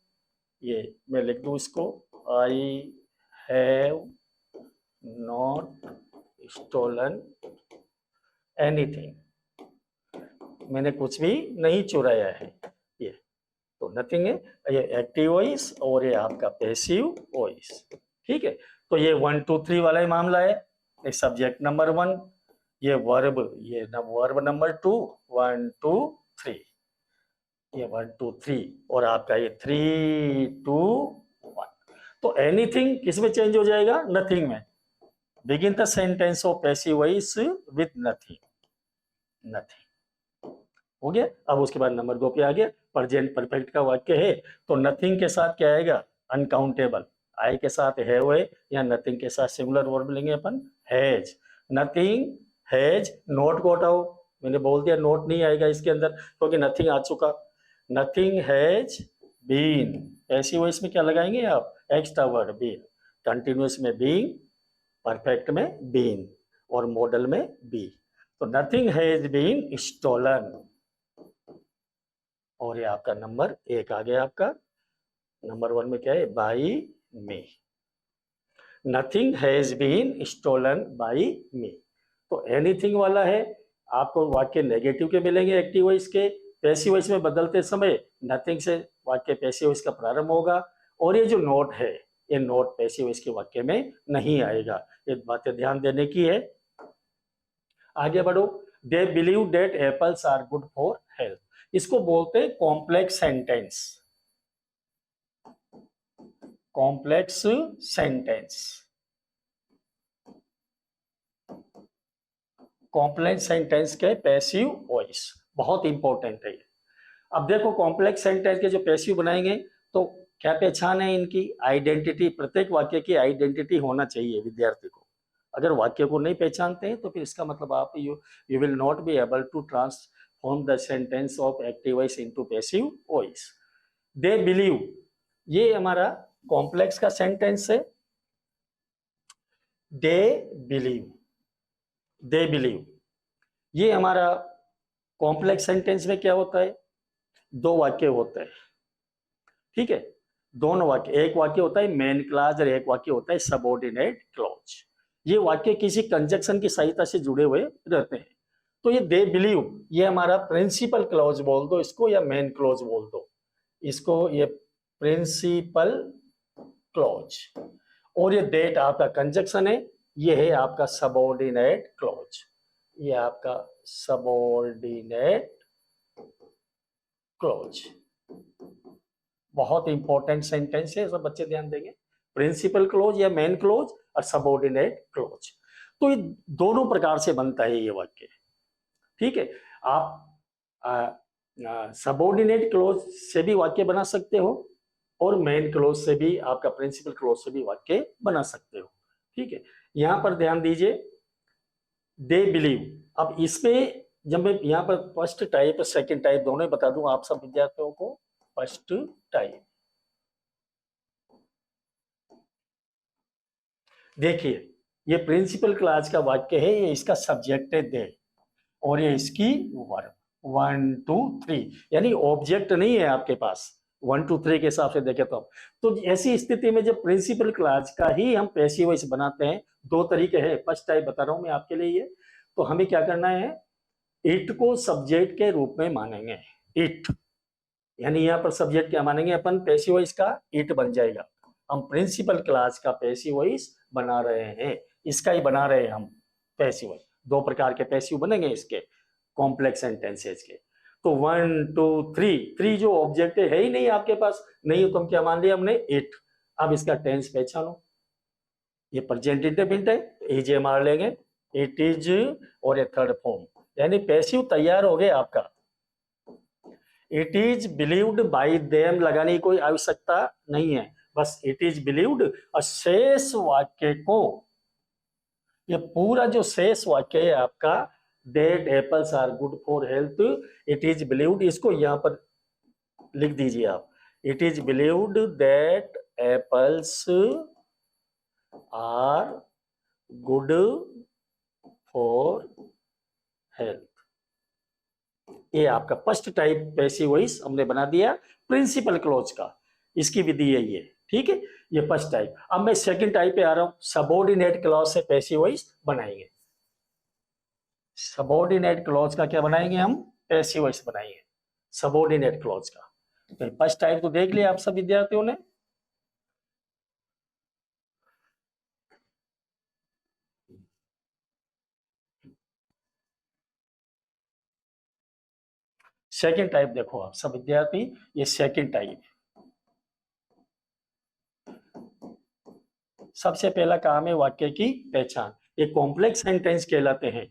ये मैं लिख दूं इसको, I have not stolen anything, मैंने कुछ भी नहीं चुराया है, ये तो नथिंग है। ये एक्टिव वॉइस और ये आपका पैसिव वॉइस, ठीक है। तो ये 1 2 3 वाला ही मामला है। एक सब्जेक्ट नंबर 1, ये वर्ब, ये वर्ब नंबर 2, 1 2 3, ये 1 2 3, और आपका ये 3 2 1। तो एनीथिंग किस में चेंज हो जाएगा? नथिंग में। Begin the sentence of passive voice with nothing, nothing हो गया। अब उसके बाद नंबर 2 पे आ गया, प्रेजेंट परफेक्ट का वाक्य है, तो नथिंग के साथ क्या आएगा? अनकाउंटेबल। आई के साथ हैव है, या नथिंग के साथ सिंगुलर वर्ब लेंगे अपन, हैज। नथिंग हैज, नोट को हटाओ, मैंने बोल दिया नोट नहीं आएगा इसके अंदर क्योंकि नथिंग आ चुका। Nothing has been, passive voice में क्या लगाएंगे आप? Extra word been. कंटिन्यूअस में बीइंग, परफेक्ट में बीन, और मॉडल में बी। तो नथिंग हैज बीन स्टोलन, और ये आपका नंबर 1 आ गया। आपका नंबर 1 में क्या है? By me. Nothing has been stolen by me. तो एनीथिंग वाला है, आपको वाक्य नेगेटिव के मिलेंगे एक्टिव वॉइस के। पैसिव वॉइस में बदलते समय नथिंग से वाक्य पैसिव वॉइस का प्रारंभ होगा, और ये जो नोट है, ये नोट पैसिव वॉइस के वाक्य में नहीं आएगा। ये बातें ध्यान देने की है। आगे बढ़ो। They believe that apples are good for health, इसको बोलते हैं complex sentence. Complex sentence, complex sentence के पैसिव वॉइस बहुत इंपॉर्टेंट है। अब देखो, कॉम्प्लेक्स सेंटेंस के जो पैसिव बनाएंगे तो क्या पहचान है इनकी? आइडेंटिटी। प्रत्येक वाक्य की आइडेंटिटी होना चाहिए विद्यार्थी को। अगर वाक्य को नहीं पहचानते हैं तो फिर इसका मतलब आप you will not be able to transform the sentence of active voice into passive voice. They believe, ये हमारा कॉम्प्लेक्स का सेंटेंस है। दे बिलीव, दे बिलीव, ये हमारा कॉम्प्लेक्स सेंटेंस में क्या होता है? 2 वाक्य होते हैं, ठीक है। दोनों वाक्य, एक वाक्य होता है मेन क्लॉज और एक वाक्य होता है सबऑर्डिनेट क्लॉज। ये वाक्य किसी कंजक्शन की सहायता से जुड़े हुए रहते हैं। तो ये दे बिलीव, ये हमारा प्रिंसिपल क्लॉज बोल दो इसको, या मेन क्लॉज बोल दो इसको, ये प्रिंसिपल क्लॉज। और ये दैट आपका कंजक्शन है, ये है आपका सबऑर्डिनेट क्लॉज, ये आपका सबऑर्डिनेट क्लॉज। बहुत इंपॉर्टेंट सेंटेंस है, सब बच्चे ध्यान देंगे। प्रिंसिपल क्लॉज या मेन क्लॉज और सबऑर्डिनेट क्लॉज, तो ये दोनों प्रकार से बनता है ये वाक्य, ठीक है। आप सबऑर्डिनेट क्लॉज से भी वाक्य बना सकते हो, और मेन क्लॉज से भी, आपका प्रिंसिपल क्लॉज से भी वाक्य बना सकते हो, ठीक है। यहां पर ध्यान दीजिए, दे बिलीव। अब इसमें जब मैं यहाँ पर फर्स्ट टाइप सेकंड टाइप दोनों बता दूं आप सब विद्यार्थियों को। फर्स्ट टाइप, देखिए ये प्रिंसिपल क्लॉज का वाक्य है, ये इसका सब्जेक्ट है दे, और ये इसकी वर्ब। 1 2 3, यानी ऑब्जेक्ट नहीं है आपके पास, 1 to 3 के हिसाब से देखें तो ऐसी स्थिति में जब प्रिंसिपल क्लास का ही हम पैसिव वॉइस बनाते हैं, दो तरीके हैं। फर्स्ट टाइप बता रहा हूं मैं आपके लिए ये। तो हमें क्या करना है, इट को सब्जेक्ट के रूप में मानेंगे। इट यानी यहाँ पर सब्जेक्ट क्या मानेंगे अपन, पैसिव वॉइस का इट बन जाएगा। हम प्रिंसिपल क्लास का पैसिव वॉइस बना रहे हैं, इसका ही बना रहे हैं हम पैसिव वॉइस। दो प्रकार के पैसिव बनेंगे इसके, कॉम्प्लेक्स सेंटेंसेस के। तो 1 2 3, 3 जो ऑब्जेक्ट है ही नहीं आपके पास, नहीं हो तो हम क्या मान लिया हमने, इट। अब इसका टेंस पहचानो, ये प्रेजेंट इंडेफिनिट है, इज मार लेंगे, इट इज और ये थर्ड फॉर्म, यानी पैसिव तैयार हो गया आपका। It is believed by them लगाने की कोई आवश्यकता नहीं है, बस इट इज बिलीव्ड। और शेष वाक्य को, ये पूरा जो शेष वाक्य है आपका, that apples are good for health, it is believed, इसको यहां पर लिख दीजिए आप। It is believed that apples are good for health. ये आपका फर्स्ट टाइप पैसिव वॉइस हमने बना दिया प्रिंसिपल क्लॉज का, इसकी विधि है ये, ठीक है। ये फर्स्ट टाइप। अब मैं सेकंड टाइप पे आ रहा हूं, सबऑर्डिनेट क्लॉज से पैसिव वॉइस बनाएंगे। सबऑर्डिनेट क्लॉज का क्या बनाएंगे हम, पैसिव वॉइस बनाएंगे सबऑर्डिनेट क्लॉज का। तो फर्स्ट टाइप तो देख लिया आप सब विद्यार्थियों ने। सेकंड टाइप देखो आप सब विद्यार्थी, ये सेकंड टाइप। सबसे पहला काम है वाक्य की पहचान। ये कॉम्प्लेक्स सेंटेंस कहलाते हैं।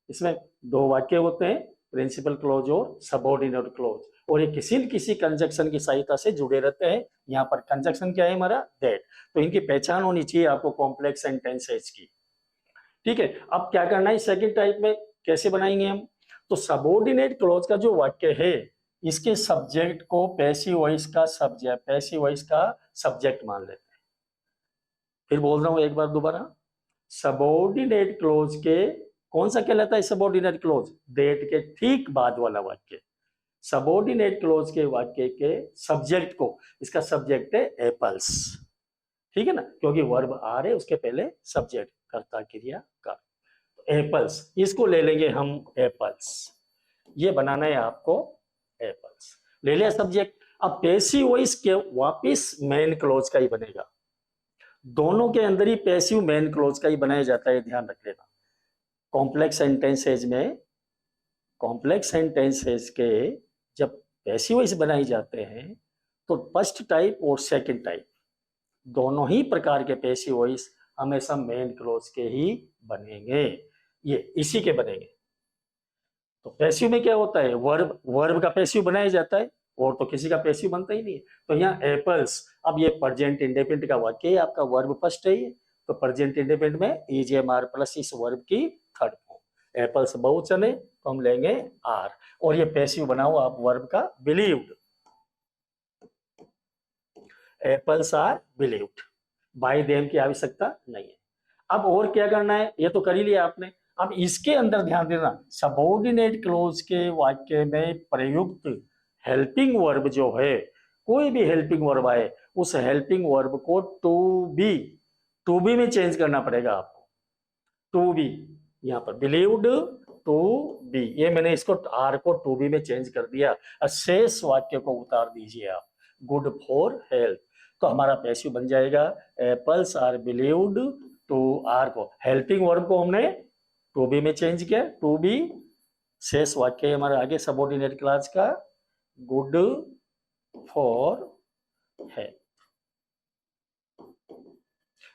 इसमें दो वाक्य होते हैं, प्रिंसिपल क्लॉज और सबऑर्डिनेट क्लॉज, और ये किसी न किसी कंजक्शन की सहायता से जुड़े रहते हैं। यहाँ पर कंजक्शन क्या है हमारा, दैट। तो इनकी पहचान होनी चाहिए आपको कॉम्प्लेक्स सेंटेंसेस की, ठीक है। अब क्या करना है सेकंड टाइप में, कैसे बनाएंगे हम, तो सबऑर्डिनेट क्लॉज का जो वाक्य है, इसके सब्जेक्ट को पैसिव वॉइस का सब्जेक्ट, पैसिव वॉइस का सब्जेक्ट मान लेते हैं। फिर बोल रहा हूं एक बार दोबारा, सबऑर्डिनेट क्लॉज के कौन सा कहलाता है सबऑर्डिनेट क्लॉज, दैट के ठीक बाद वाला वाक्य। सबऑर्डिनेट क्लॉज के वाक्य के सब्जेक्ट को, इसका सब्जेक्ट है एप्पल्स, ठीक है ना, क्योंकि वर्ब आ रहे उसके पहले सब्जेक्ट, कर्ता क्रिया कर। एप्पल्स, इसको ले लेंगे हम एप्पल्स, ये बनाना है आपको एप्पल्स, ले लिया सब्जेक्ट। अब पैसिव वॉइस के वापिस मेन क्लॉज का ही बनेगा, दोनों के अंदर ही पैसिव मेन क्लॉज का ही बनाया जाता है, ध्यान रख लेना। कॉम्प्लेक्स सेंटेंसेज में, कॉम्प्लेक्स सेंटेंसेज के जब पैसिव वॉइस बनाई जाते हैं, तो फर्स्ट टाइप और सेकंड टाइप दोनों ही प्रकार के पैसिव वॉइस हमेशा मेन क्लॉज के ही बनेंगे, ये इसी के बनेंगे। तो पैसिव में क्या होता है, वर्ब, वर्ब का पैसिव बनाया जाता है, और तो किसी का पैसिव बनता ही नहीं है। तो यहाँ एप्पल्स, अब ये प्रेजेंट इंडेफिनिट का वाक्य है आपका, वर्ब फर्स्ट है ये, तो प्रेजेंट इंडेफिनिट में इज एम आर प्लस इस वर्ब की थर्ड फॉर्म। एप्पल्स बहुवचन है तो हम लेंगे आर, और ये पैसिव बनाओ आप वर्ब का believed, apples are believed, by them की आवश्यकता नहीं है। अब और क्या करना है, ये तो कर ही लिया आपने। अब इसके अंदर ध्यान देना, सबऑर्डिनेट क्लॉज के वाक्य में प्रयुक्त हेल्पिंग वर्ब जो है, कोई भी हेल्पिंग वर्ब आए, उस हेल्पिंग वर्ब को टू बी में चेंज करना पड़ेगा आपको। टू बी, यहाँ पर बिलीव्ड टू बी, ये मैंने इसको आर को टू बी में चेंज कर दिया। शेष वाक्य को उतार दीजिए आप, गुड फॉर हेल्थ, तो हमारा पैसिव बन जाएगा apples are believed to are को, हेल्पिंग वर्ब को हमने टू बी में चेंज किया, टू बी, शेष वाक्य हमारा आगे सबऑर्डिनेट क्लॉज का गुड फॉर हेल्थ।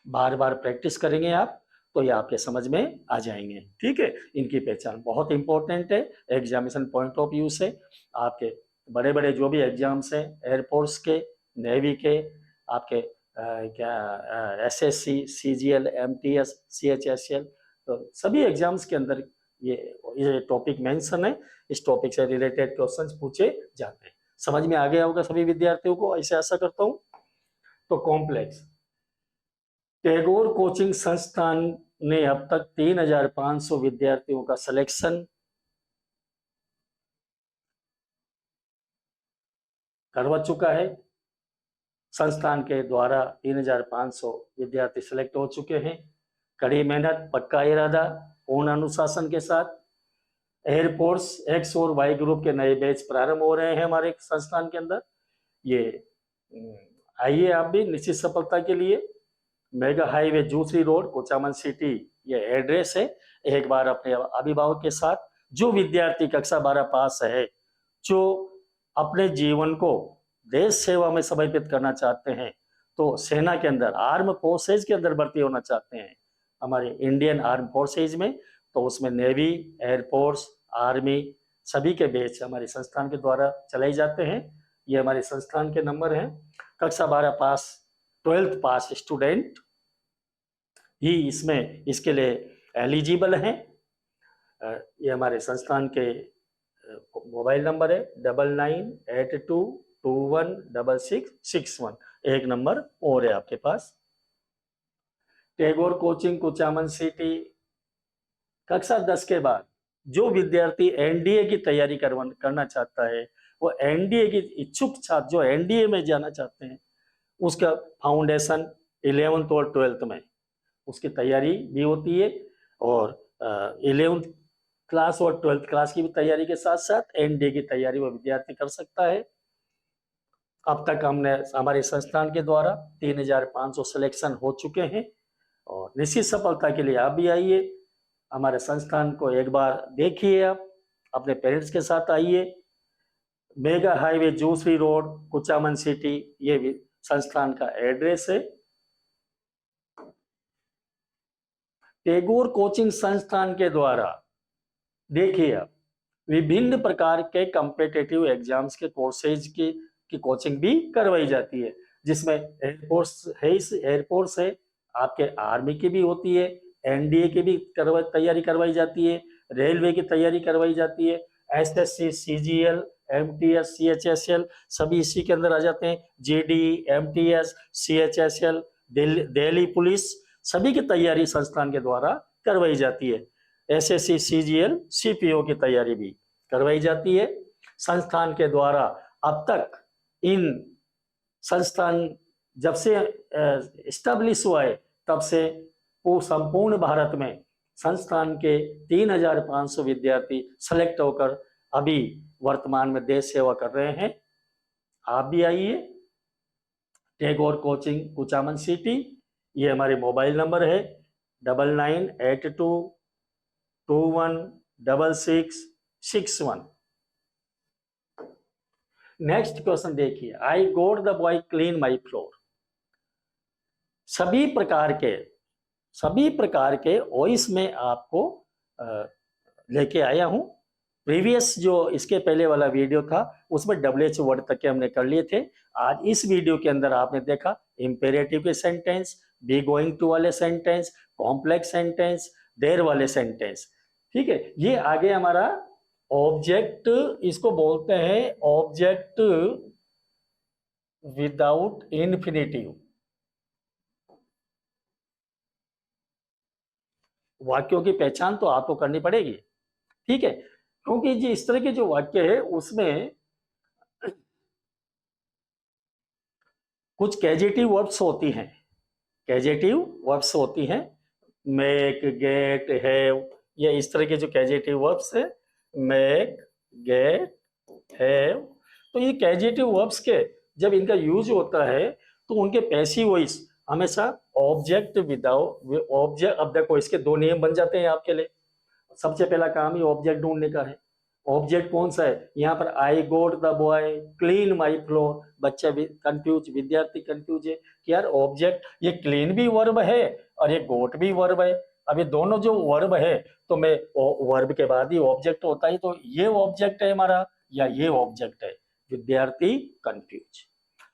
बार बार प्रैक्टिस करेंगे आप तो ये आपके समझ में आ जाएंगे, ठीक है। इनकी पहचान बहुत इंपॉर्टेंट है एग्जामिनेशन पॉइंट ऑफ व्यू से। आपके बड़े बड़े जो भी एग्जाम्स हैं, एयरफोर्स के, नेवी के, आपके क्या एसएससी, सीजीएल, एमटीएस, सीएचएसएल, तो सभी एग्जाम्स के अंदर ये टॉपिक मेंशन है। इस टॉपिक से रिलेटेड क्वेश्चंस पूछे जाते हैं। समझ में आ गया होगा सभी विद्यार्थियों को, ऐसे आशा करता हूँ। तो कॉम्प्लेक्स, टैगोर कोचिंग संस्थान ने अब तक 3500 विद्यार्थियों का सिलेक्शन करवा चुका है। संस्थान के द्वारा 3500 विद्यार्थी सिलेक्ट हो चुके हैं। कड़ी मेहनत, पक्का इरादा, पूर्ण अनुशासन के साथ एयरफोर्स एक्स और वाई ग्रुप के नए बैच प्रारंभ हो रहे हैं हमारे संस्थान के अंदर। ये आइए आप भी निश्चित सफलता के लिए। Mega highway Jusari road, Kuchaman city, ये एड्रेस है। एक बार अपने अभिभावक के साथ, जो विद्यार्थी कक्षा 12 पास है, जो अपने जीवन को देश सेवा में समर्पित करना चाहते हैं, तो सेना के अंदर, आर्म फोर्सेज के अंदर भर्ती होना चाहते हैं हमारे इंडियन आर्म फोर्सेज में, तो उसमें नेवी, एयरफोर्स, आर्मी सभी के बैच हमारे संस्थान के द्वारा चलाए जाते हैं। ये हमारे संस्थान के नंबर हैं। कक्षा 12 पास, 12th पास स्टूडेंट ही इसमें इसके लिए एलिजिबल हैं। ये हमारे संस्थान के मोबाइल नंबर है 9982216661। एक नंबर और है आपके पास। Tagore coaching, Kuchaman city. कक्षा 10 के बाद जो विद्यार्थी एनडीए की तैयारी करना चाहता है, वो एनडीए की इच्छुक छात्र जो एनडीए में जाना चाहते हैं, उसका फाउंडेशन 11th और 12th में उसकी तैयारी भी होती है। और 11th क्लास और 12th क्लास की भी तैयारी के साथ साथ एनडीए की तैयारी वो विद्यार्थी कर सकता है। अब तक हमने हमारे संस्थान के द्वारा 3500 सिलेक्शन हो चुके हैं। और निश्चित सफलता के लिए आप भी आइए, हमारे संस्थान को एक बार देखिए, आप अपने पेरेंट्स के साथ आइए। Mega highway Jusari road, Kuchaman city, ये भी संस्थान का एड्रेस है। टैगोर कोचिंग संस्थान के द्वारा देखिए आप विभिन्न प्रकार के कॉम्पिटिटिव एग्जाम्स के कोर्सेज की कोचिंग भी करवाई जाती है, जिसमें एयरफोर्स है, आपके आर्मी की भी होती है, एनडीए की भी तैयारी करवाई जाती है, रेलवे की तैयारी करवाई जाती है, एसएससी, सीजीएल, एमटीएस, सीएचएसएल सभी इसी के अंदर आ जाते हैं। GD, MTS, CHSL, Delhi police सभी की तैयारी संस्थान के द्वारा करवाई जाती है। एसएससी, सीजीएल, सीपीओ की तैयारी भी करवाई जाती है संस्थान के द्वारा। अब तक इन संस्थान जब से एस्टेब्लिश हुआ है, तब से वो संपूर्ण भारत में संस्थान के 3500 विद्यार्थी सेलेक्ट होकर अभी वर्तमान में देश सेवा कर रहे हैं। आप भी आइए। टैगोर कोचिंग, कुचामन सिटी, ये हमारे मोबाइल नंबर है 9982216661। नेक्स्ट क्वेश्चन देखिए, I got the boy clean my floor. सभी प्रकार के वॉइस में आपको लेके आया हूं। प्रीवियस जो इसके पहले वाला वीडियो था उसमें WHO वर्ड तक के हमने कर लिए थे। आज इस वीडियो के अंदर आपने देखा इंपेरेटिव के सेंटेंस, बी गोइंग टू वाले सेंटेंस, कॉम्प्लेक्स सेंटेंस, देर वाले सेंटेंस। ठीक है, ये आगे हमारा ऑब्जेक्ट, इसको बोलते हैं ऑब्जेक्ट विदाउट इन्फिनेटिव। वाक्यों की पहचान तो आपको करनी पड़ेगी, ठीक है, क्योंकि जी इस तरह के जो वाक्य है उसमें कुछ कैजेटिव वर्ब्स होती हैं। कैजेटिव वर्ब्स होती हैं, मेक, गेट, हैव, ये इस तरह के जो कैजेटिव वर्ब्स है, मेक, गेट, हैव, तो ये कैजेटिव वर्ब्स के जब इनका यूज होता है तो उनके पैसिव वॉइस हमेशा ऑब्जेक्ट विदाउट ऑब्जेक्ट। अब देखो इसके दो नियम बन जाते हैं आपके लिए। सबसे पहला काम ही ऑब्जेक्ट ढूंढने का है। ऑब्जेक्ट कौन सा है? यहाँ पर I got the boy clean my floor. बच्चा भी कंफ्यूज, विद्यार्थी कंफ्यूज है कि यार ऑब्जेक्ट, ये क्लीन भी वर्ब है और ये गोट भी वर्ब है। अब ये दोनों जो वर्ब है तो मैं वर्ब के बाद ही ऑब्जेक्ट होता है, तो ये ऑब्जेक्ट है हमारा या ये ऑब्जेक्ट है? विद्यार्थी कंफ्यूज।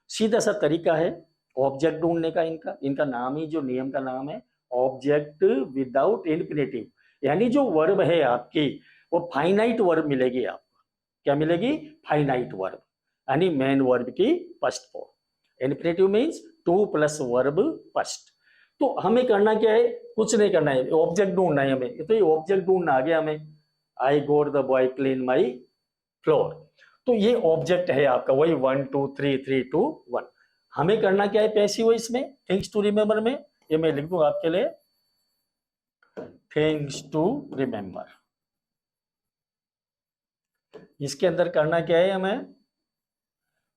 सीधा सा तरीका है ऑब्जेक्ट ढूंढने का। इनका नाम ही, जो नियम का नाम है ऑब्जेक्ट विदाउट इन्फिनेटिव, यानी जो वर्ब है आपकी वो फाइनाइट वर्ब मिलेगी आपको। क्या मिलेगी? फाइनाइट वर्ब, यानी मेन वर्ब की first form. Infinitive means two plus verb first. तो हमें करना क्या है? कुछ नहीं करना है, ऑब्जेक्ट ढूंढना है हमें। तो ये ऑब्जेक्ट ढूंढना आ गया हमें। I got the boy clean my floor. तो ये ऑब्जेक्ट है आपका, वही 1 2 3 3 2 1। हमें करना क्या है पैसिव वॉइस में, थिंग्स टू रिमेम्बर में, ये मैं लिख दूंगा आपके लिए, थिंग्स टू रिमेम्बर। इसके अंदर करना क्या है हमें,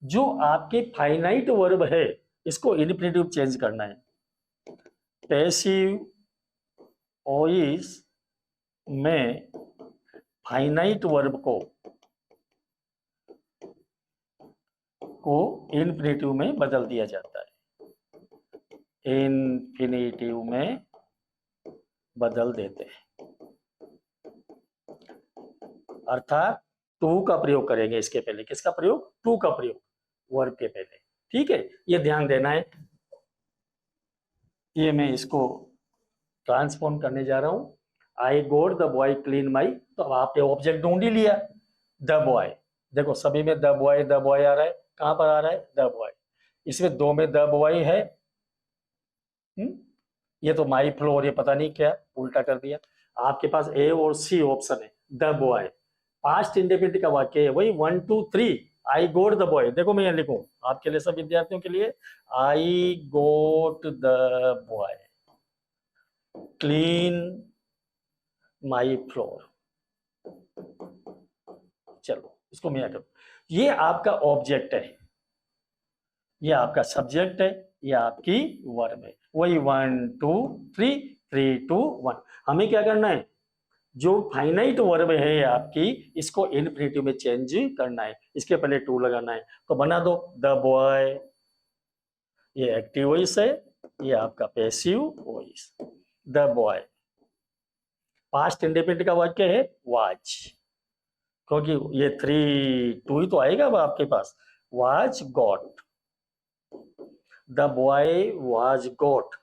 जो आपके फाइनाइट वर्ब है इसको इन्फिनेटिव चेंज करना है। पैसिव वॉइस में फाइनाइट वर्ब को इन्फिनेटिव में बदल दिया जाता है, इन्फिनेटिव में बदल देते हैं, अर्थात टू का प्रयोग करेंगे इसके पहले। किसका प्रयोग, टू का प्रयोग वर्ब के पहले, ठीक है, ये ध्यान देना है। ये मैं इसको ट्रांसफॉर्म करने जा रहा हूं, I got the boy clean my, तो अब आपने ऑब्जेक्ट ढूंढ ही लिया, द बॉय। देखो सभी में द बॉय आ रहा है, कहां पर आ रहा है, द बॉय। इसमें दो में द बॉय है, ये तो माई फ्लोर, ये पता नहीं क्या उल्टा कर दिया। आपके पास ए और सी ऑप्शन है, द बॉय। पास्ट इंडेफिनिट का वाक्य है वही 1 2 3, आई गोट द बॉय। देखो मैं यहाँ लिखूं आपके लिए, सब विद्यार्थियों के लिए, I got the boy clean my floor. चलो इसको मैं करूं, ये आपका ऑब्जेक्ट है, ये आपका सब्जेक्ट है, ये आपकी वर्ब है, वही 1 2 3 3 2 1। हमें क्या करना है, जो फाइनाइट वर्ब है आपकी, इसको इन्फिनेटिव में चेंज करना है, इसके पहले टू लगाना है। तो बना दो द बॉय, ये एक्टिव वॉइस है, ये आपका passive voice, the boy. Past indefinite का वाक्य है वाज, क्योंकि ये 3 2 ही तो आएगा अब आपके पास, was got, the boy was got.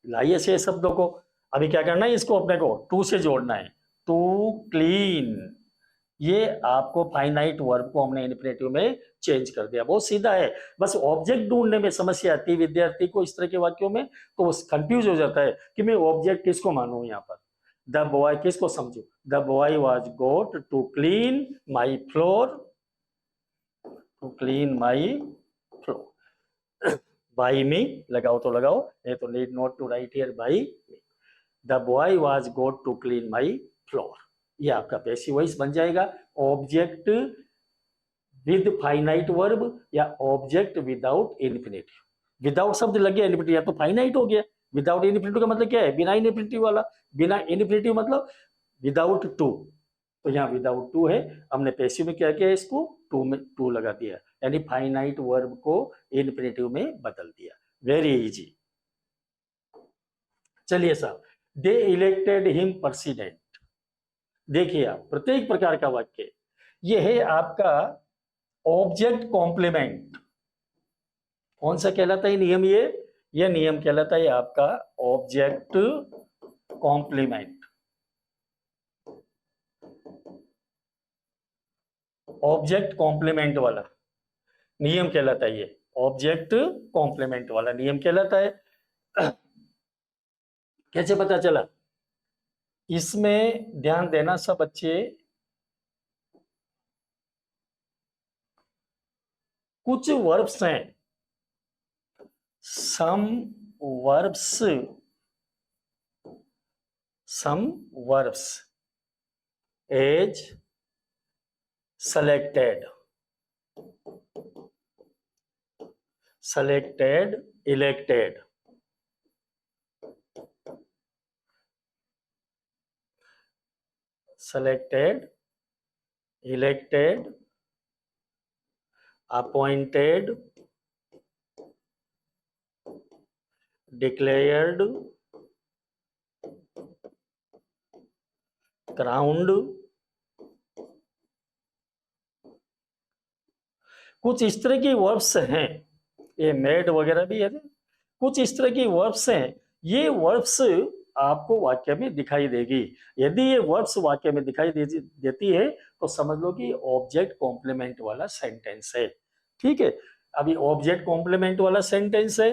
लाइए से शब्दों को, अभी क्या करना है, इसको अपने को टू से जोड़ना है, टू क्लीन। ये आपको फाइनाइट वर्ब को हमने इन्फिनेटिव में चेंज कर दिया, बहुत सीधा है। बस ऑब्जेक्ट ढूंढने में समस्या आती है विद्यार्थी को इस तरह के वाक्यों में, तो वो कंफ्यूज हो जाता है कि मैं ऑब्जेक्ट किसको मानूं, यहाँ पर द बॉय किसको समझू, the boy was got to clean my floor, to clean my floor. By me लगाओ तो लगाओ, नहीं तो need not to write here by me. The boy was got to clean my floor, ये आपका passive voice बन जाएगा। Object with finite verb या ऑब्जेक्ट विदाउट इन्फिनेटिव। विदाउट शब्द लग गया इन्फिनेटिव, या तो फाइनाइट हो गया, विदाउट इन्फिनेटिव का मतलब क्या है, बिना इन्फिनेटिव वाला। बिना इन्फिनेटिव मतलब विदाउट टू, तो यहाँ विदाउट टू है, हमने पैसिव में क्या किया, इसको टू में टू लगा दिया, यानी फाइनाइट वर्ब को इन्फिनेटिव में बदल दिया। Very easy. चलिए साहब, दे इलेक्टेड हिम प्रेसिडेंट। देखिए आप, प्रत्येक प्रकार का वाक्य, यह है आपका ऑब्जेक्ट कॉम्प्लीमेंट। कौन सा कहलाता है नियम, ये नियम कहलाता है आपका ऑब्जेक्ट कॉम्प्लीमेंट। ऑब्जेक्ट कॉम्प्लीमेंट वाला नियम कहलाता है, ये ऑब्जेक्ट कॉम्प्लीमेंट वाला नियम कहलाता है। कैसे पता चला, इसमें ध्यान देना सब बच्चे, कुछ वर्ब्स हैं, some verbs as selected, elected, appointed, declared, crowned, कुछ इस तरह की वर्ब्स हैं, ये मेड वगैरह भी है, कुछ इस तरह की वर्ब्स हैं। ये वर्ब्स आपको वाक्य में दिखाई देगी। यदि ये वर्ब्स वाक्य में दिखाई देती है तो समझ लो कि ऑब्जेक्ट कॉम्प्लीमेंट वाला सेंटेंस है, ठीक है। अभी ऑब्जेक्ट कॉम्प्लीमेंट वाला सेंटेंस है,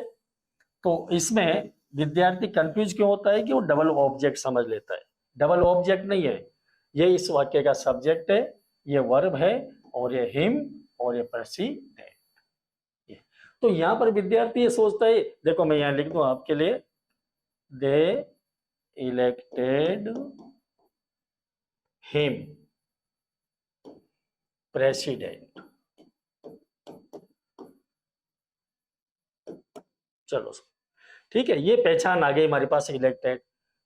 तो इसमें विद्यार्थी कंफ्यूज क्यों होता है कि वो डबल ऑब्जेक्ट समझ लेता है। डबल ऑब्जेक्ट नहीं है, ये इस वाक्य का सब्जेक्ट है, ये वर्ब है, और ये हिम और ये प्रेसिडेंट। तो यहां पर विद्यार्थी ये सोचता है, देखो मैं यहां लिख दूं आपके लिए, दे इलेक्टेड हिम प्रेसिडेंट। चलो ठीक है, ये पहचान आ गई हमारे पास इलेक्टेड।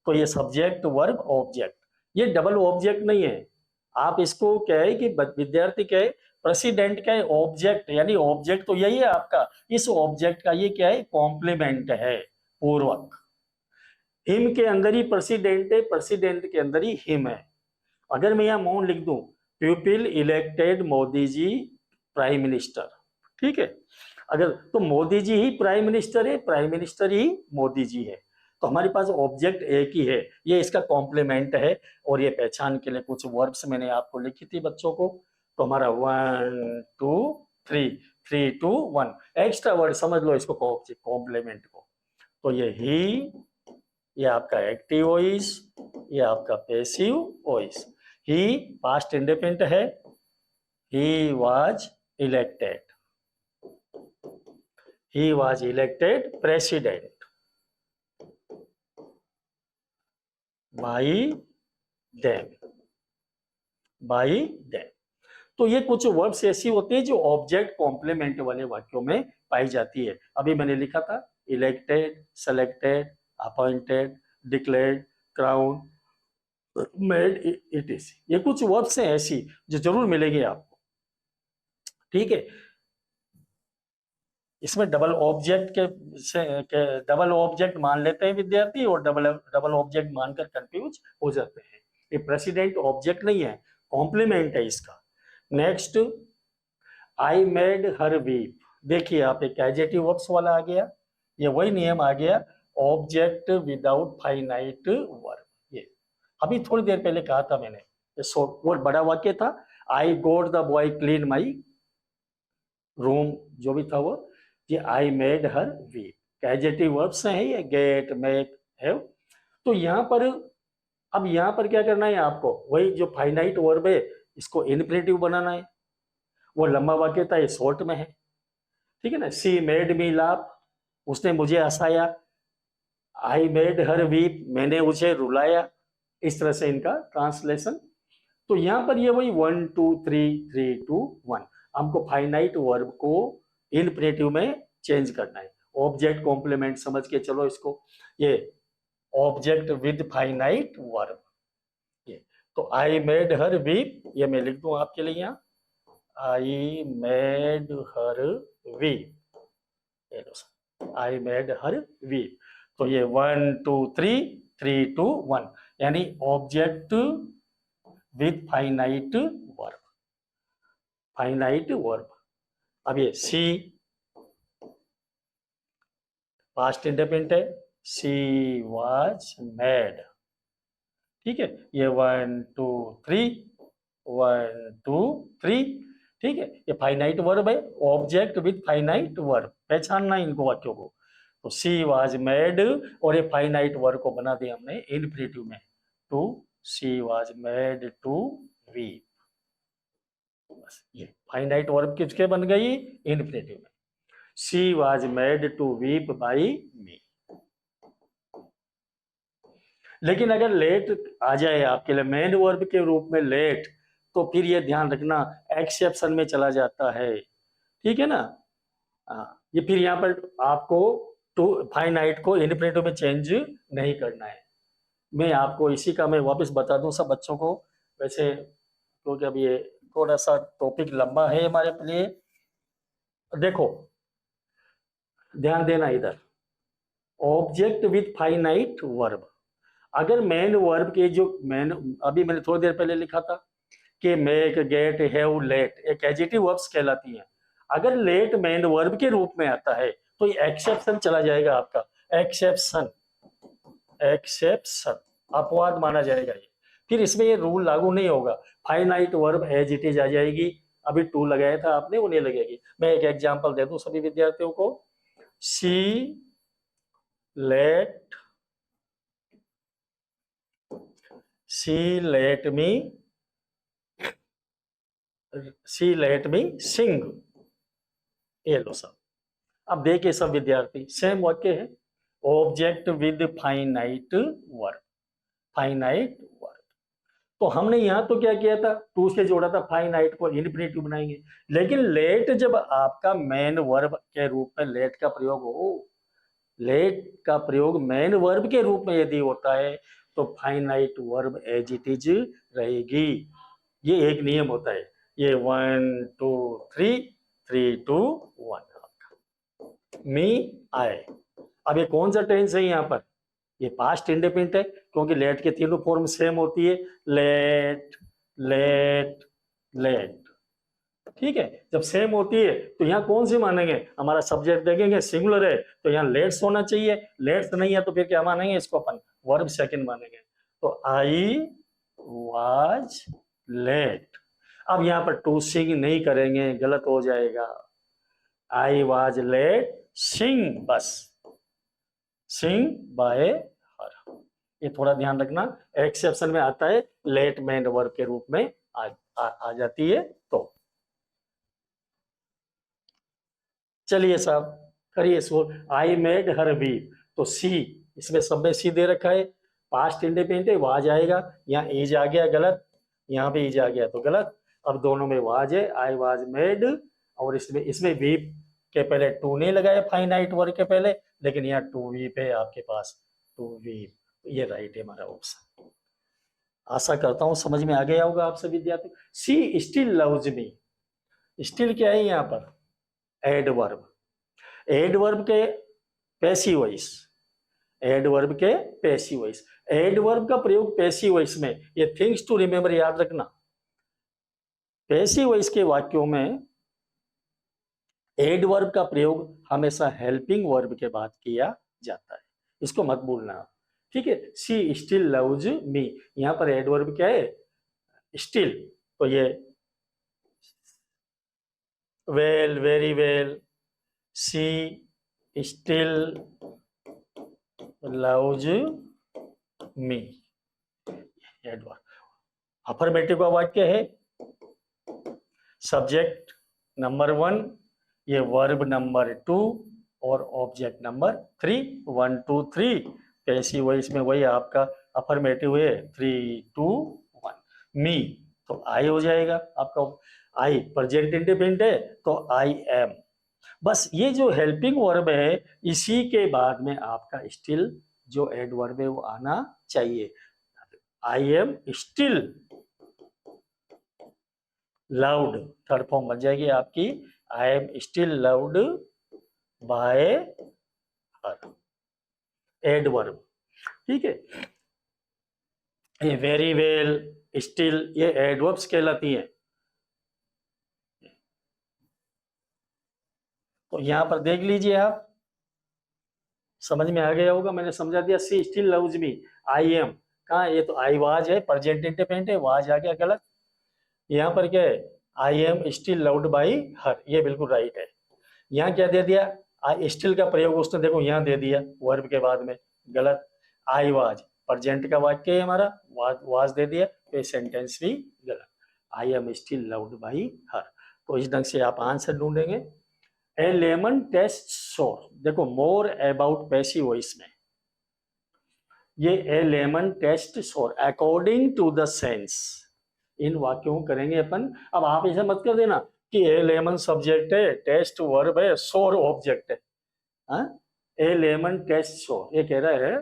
तो ये सब्जेक्ट वर्ब ऑब्जेक्ट, ये डबल ऑब्जेक्ट नहीं है। आप इसको क्या है कि विद्यार्थी क्या है, प्रेसिडेंट का है ऑब्जेक्ट, यानी ऑब्जेक्ट तो यही है आपका, इस ऑब्जेक्ट का ये क्या है, कॉम्प्लीमेंट है, पूर्वक। हिम के अंदर ही प्रेसिडेंट है, प्रेसिडेंट के अंदर ही हिम है। अगर मैं यहां मौन लिख दूं, people elected Modi ji prime minister, ठीक है, अगर तो मोदी जी ही प्राइम मिनिस्टर है, प्राइम मिनिस्टर ही मोदी जी है, तो हमारे पास ऑब्जेक्ट एक ही है, ये इसका कॉम्प्लीमेंट है। और ये पहचान के लिए कुछ वर्ब्स मैंने आपको लिखी थी बच्चों को, तो हमारा 1 2 3, 3 2 1, एक्स्ट्रा वर्ड समझ लो इसको, कॉम्प्लीमेंट को। तो ये आपका एक्टिव वॉइस, ये आपका पैसिव वॉइस। ही पास्ट इंडेफिनिट है, he was elected, he was elected president by them, by them। तो ये कुछ वर्ब्स ऐसी होती है जो ऑब्जेक्ट कॉम्प्लीमेंट वाले वाक्यों में पाई जाती है। अभी मैंने लिखा था elected, selected, appointed, declared, crown, made, it is, ये कुछ वर्ब्स हैं ऐसी जो जरूर मिलेगी आपको, ठीक है। इसमें डबल ऑब्जेक्ट के डबल ऑब्जेक्ट मान लेते हैं विद्यार्थी, और डबल डबल ऑब्जेक्ट मानकर कंफ्यूज हो जाते हैं। ये प्रेसिडेंट ऑब्जेक्ट नहीं है, कॉम्प्लीमेंट है इसका। नेक्स्ट, आई मेड हर वीप। देखिए आप, एक एडजेक्टिव वर्ब्स वाला आ गया, ये वही नियम आ गया, ऑब्जेक्ट विदाउट फाइनाइट वर्ब। ये अभी थोड़ी देर पहले कहा था मैंने, ये शॉर्ट और बड़ा वाक्य था, I got the boy clean my room, जो भी था वो, ये I made her weep. Adjective verbs हैं ये, गेट, मेक, हैव। तो यहाँ पर, अब यहाँ पर क्या करना है आपको, वही जो फाइनाइट वर्ब है इसको इन्फिनेटिव बनाना है। वो लंबा वाक्य था, ये शॉर्ट में है, ठीक है ना। सी मेड मी लाफ, उसने मुझे हंसाया। आई मेड हर वीप, मैंने उसे रुलाया। इस तरह से इनका ट्रांसलेशन। तो यहाँ पर ये वही 1 2 3 3 2 1, हमको फाइनाइट वर्ब को इन्फिनेटिव में चेंज करना है। ऑब्जेक्ट कॉम्प्लीमेंट समझ के चलो इसको, ये ऑब्जेक्ट विद फाइनाइट वर्ब। ये तो आई मेड हर वीप, ये मैं लिख दूं आपके लिए यहाँ, आई मेड हर वीप, आई मेड हर वीप। तो ये 1 2 3 3 2 1, यानी object with finite verb, finite verb. अब ये सी पास्ट इंडेफिनिट है, सी वाज मेड, ठीक है। ये 1 2 3, 1 2 3, ठीक है। ये फाइनाइट वर्ब है, ऑब्जेक्ट विद फाइनाइट वर्ब, पहचानना इनको वाक्यों को। तो सी वाज मेड, और ये फाइनाइट वर्ब को बना दिया हमने इन्फिनेटिव में, to she was made to weep. बस ये फाइनाइट वर्ब किसके बन गई, इन्फिनेटिव में। She was made to weep by me. लेकिन अगर लेट आ जाए आपके लिए मेन वर्ब के रूप में लेट, तो फिर ये ध्यान रखना एक्सेप्शन में चला जाता है, ठीक है ना। ये फिर यहाँ पर आपको टू फाइनाइट को इन्फिनेटिव में चेंज नहीं करना है। मैं आपको इसी का मैं वापस बता दूं सब बच्चों को, वैसे क्योंकि अब ये थोड़ा सा टॉपिक लंबा है हमारे लिए। देखो ध्यान देना इधर, ऑब्जेक्ट विथ फाइनाइट वर्ब, अगर मेन वर्ब के जो मेन, अभी मैंने थोड़ी देर पहले लिखा था कि मेक, गेट, हैव, लेट, एक एडजेक्टिव वर्ब्स कहलाती हैं। अगर लेट मेन वर्ब के रूप में आता है तो ये एक्सेप्शन चला जाएगा आपका, एक्सेप्शन, एक्सेप्शन, अपवाद माना जाएगा ये। फिर इसमें ये रूल लागू नहीं होगा, finite verb as it is आ जाएगी। अभी टू लगाया था आपने, वो नहीं लगेगी। मैं एक एग्जांपल दे दूं सभी विद्यार्थियों को, she let, she let me she let me sing. ये लो सब। अब देखिए सब विद्यार्थी, सेम वाक्य है, object with finite verb, finite verb. तो हमने यहां तो क्या किया था, टू से जोड़ा था, फाइनाइट को इन्फिनिटिव बनाएंगे। लेकिन लेट जब आपका मेन वर्ब के रूप में लेट का प्रयोग हो, लेट का प्रयोग मेन वर्ब के रूप में यदि होता है तो finite verb as it is रहेगी। ये एक नियम होता है, ये 1 2 3 3 2 1 मी आए। अब ये कौन सा टेंस है यहाँ पर, ये पास्ट इंडेफिनिट है, क्योंकि लेट के तीनों फॉर्म सेम होती है, लेट लेट लेट। ठीक है, जब सेम होती है तो यहाँ कौन सी मानेंगे, हमारा सब्जेक्ट देखेंगे सिंगुलर है तो यहाँ लेट्स होना चाहिए, लेट्स नहीं है तो फिर क्या मानेंगे, इसको अपन वर्ब सेकंड मानेंगे। तो आई वाज लेट। अब यहाँ पर टू सिंग नहीं करेंगे, गलत हो जाएगा। आई वाज लेट सिंग, बस सिंग बाय हर। ये थोड़ा ध्यान रखना, एक्सेप्शन में आता है, लेट मेन वर्ब के रूप में आ जाती है। तो चलिए साहब करिए सोल्व। आई मेड हर वीप, तो सी, इसमें सब में सी दे रखा है, पास्ट इंडिपेंडेंट है, वाज आएगा, यहाँ इज आ गया गलत, यहाँ पे इज आ गया तो गलत। अब दोनों में वाज है, आई वाज मेड, और इसमें वीप के पहले टू नहीं लगाया फाइनाइट वर्ब के पहले, लेकिन यहाँ टू वीप है आपके पास, टू वीप, ये राइट है हमारा ऑप्शन। आशा करता हूं समझ में आ गया होगा आप सभी विद्यार्थी। सी स्टिल लव्स मी, स्टिल क्या है यहाँ पर, एडवर्ब, एडवर्ब के पैसिव वॉइस, एडवर्ब के पैसिव वॉइस, एडवर्ब का प्रयोग पैसिव वॉइस में, ये थिंग्स टू रिमेंबर याद रखना, पैसिव वॉइस के वाक्यों में एडवर्ब का प्रयोग हमेशा हेल्पिंग वर्ब के बाद किया जाता है, इसको मत भूलना। ठीक है, सी स्टिल लव्स मी, यहां पर एडवर्ब क्या है, स्टिल, तो ये well, very well, she still loves me, adverb. Affirmative का वाक्य है, सब्जेक्ट नंबर 1, ये वर्ब नंबर 2 और ऑब्जेक्ट नंबर 3, 1 2 3। पैसिव वॉइस में वही आपका अफर्मेटिव है, 3 2 1। मी तो आई हो जाएगा आपका, आई प्रेजेंट इंडिपेंडेंट है तो आई एम। बस ये जो हेल्पिंग वर्ब है, इसी के बाद में आपका स्टिल जो एडवर्ब है वो आना चाहिए। आई am still loved, third form बन जाएगी आपकी, आई am still loved by her, adverb. ठीक है, ये वेरी वेल, स्टिल, ये एडवर्ब्स कहलाती हैं। तो यहां पर देख लीजिए आप, समझ में आ गया होगा, मैंने समझा दिया। She still loves me, I am कहाँ, ये तो आई वाज है, प्रेजेंट इंडिपेंडेंट है, वाज आ गया गलत। यहाँ पर क्या है, I am still loved by her, ये बिल्कुल राइट है। यहाँ क्या दे दिया, आई स्टिल का प्रयोग उसने देखो यहाँ दे दिया वर्ब के बाद में, गलत। आई वाज प्रेजेंट का वाक्य है हमारा, वाज दे दिया तो सेंटेंस भी गलत। आई एम स्टिल लव्ड बाई हर, तो इस ढंग से आप आंसर ढूंढेंगे। ए लेमन टेस्ट सोर, देखो मोर अबाउट पैसिव वॉइस में ये ए लेमन टेस्ट सोर अकॉर्डिंग टू द सेंस, इन वाक्यों को करेंगे अपन। अब आप ऐसा मत कर देना कि ए लेमन सब्जेक्ट है, टेस्ट वर्ब है, सोर ऑब्जेक्ट है। ए लेमन टेस्ट सोर, ये कह रहा है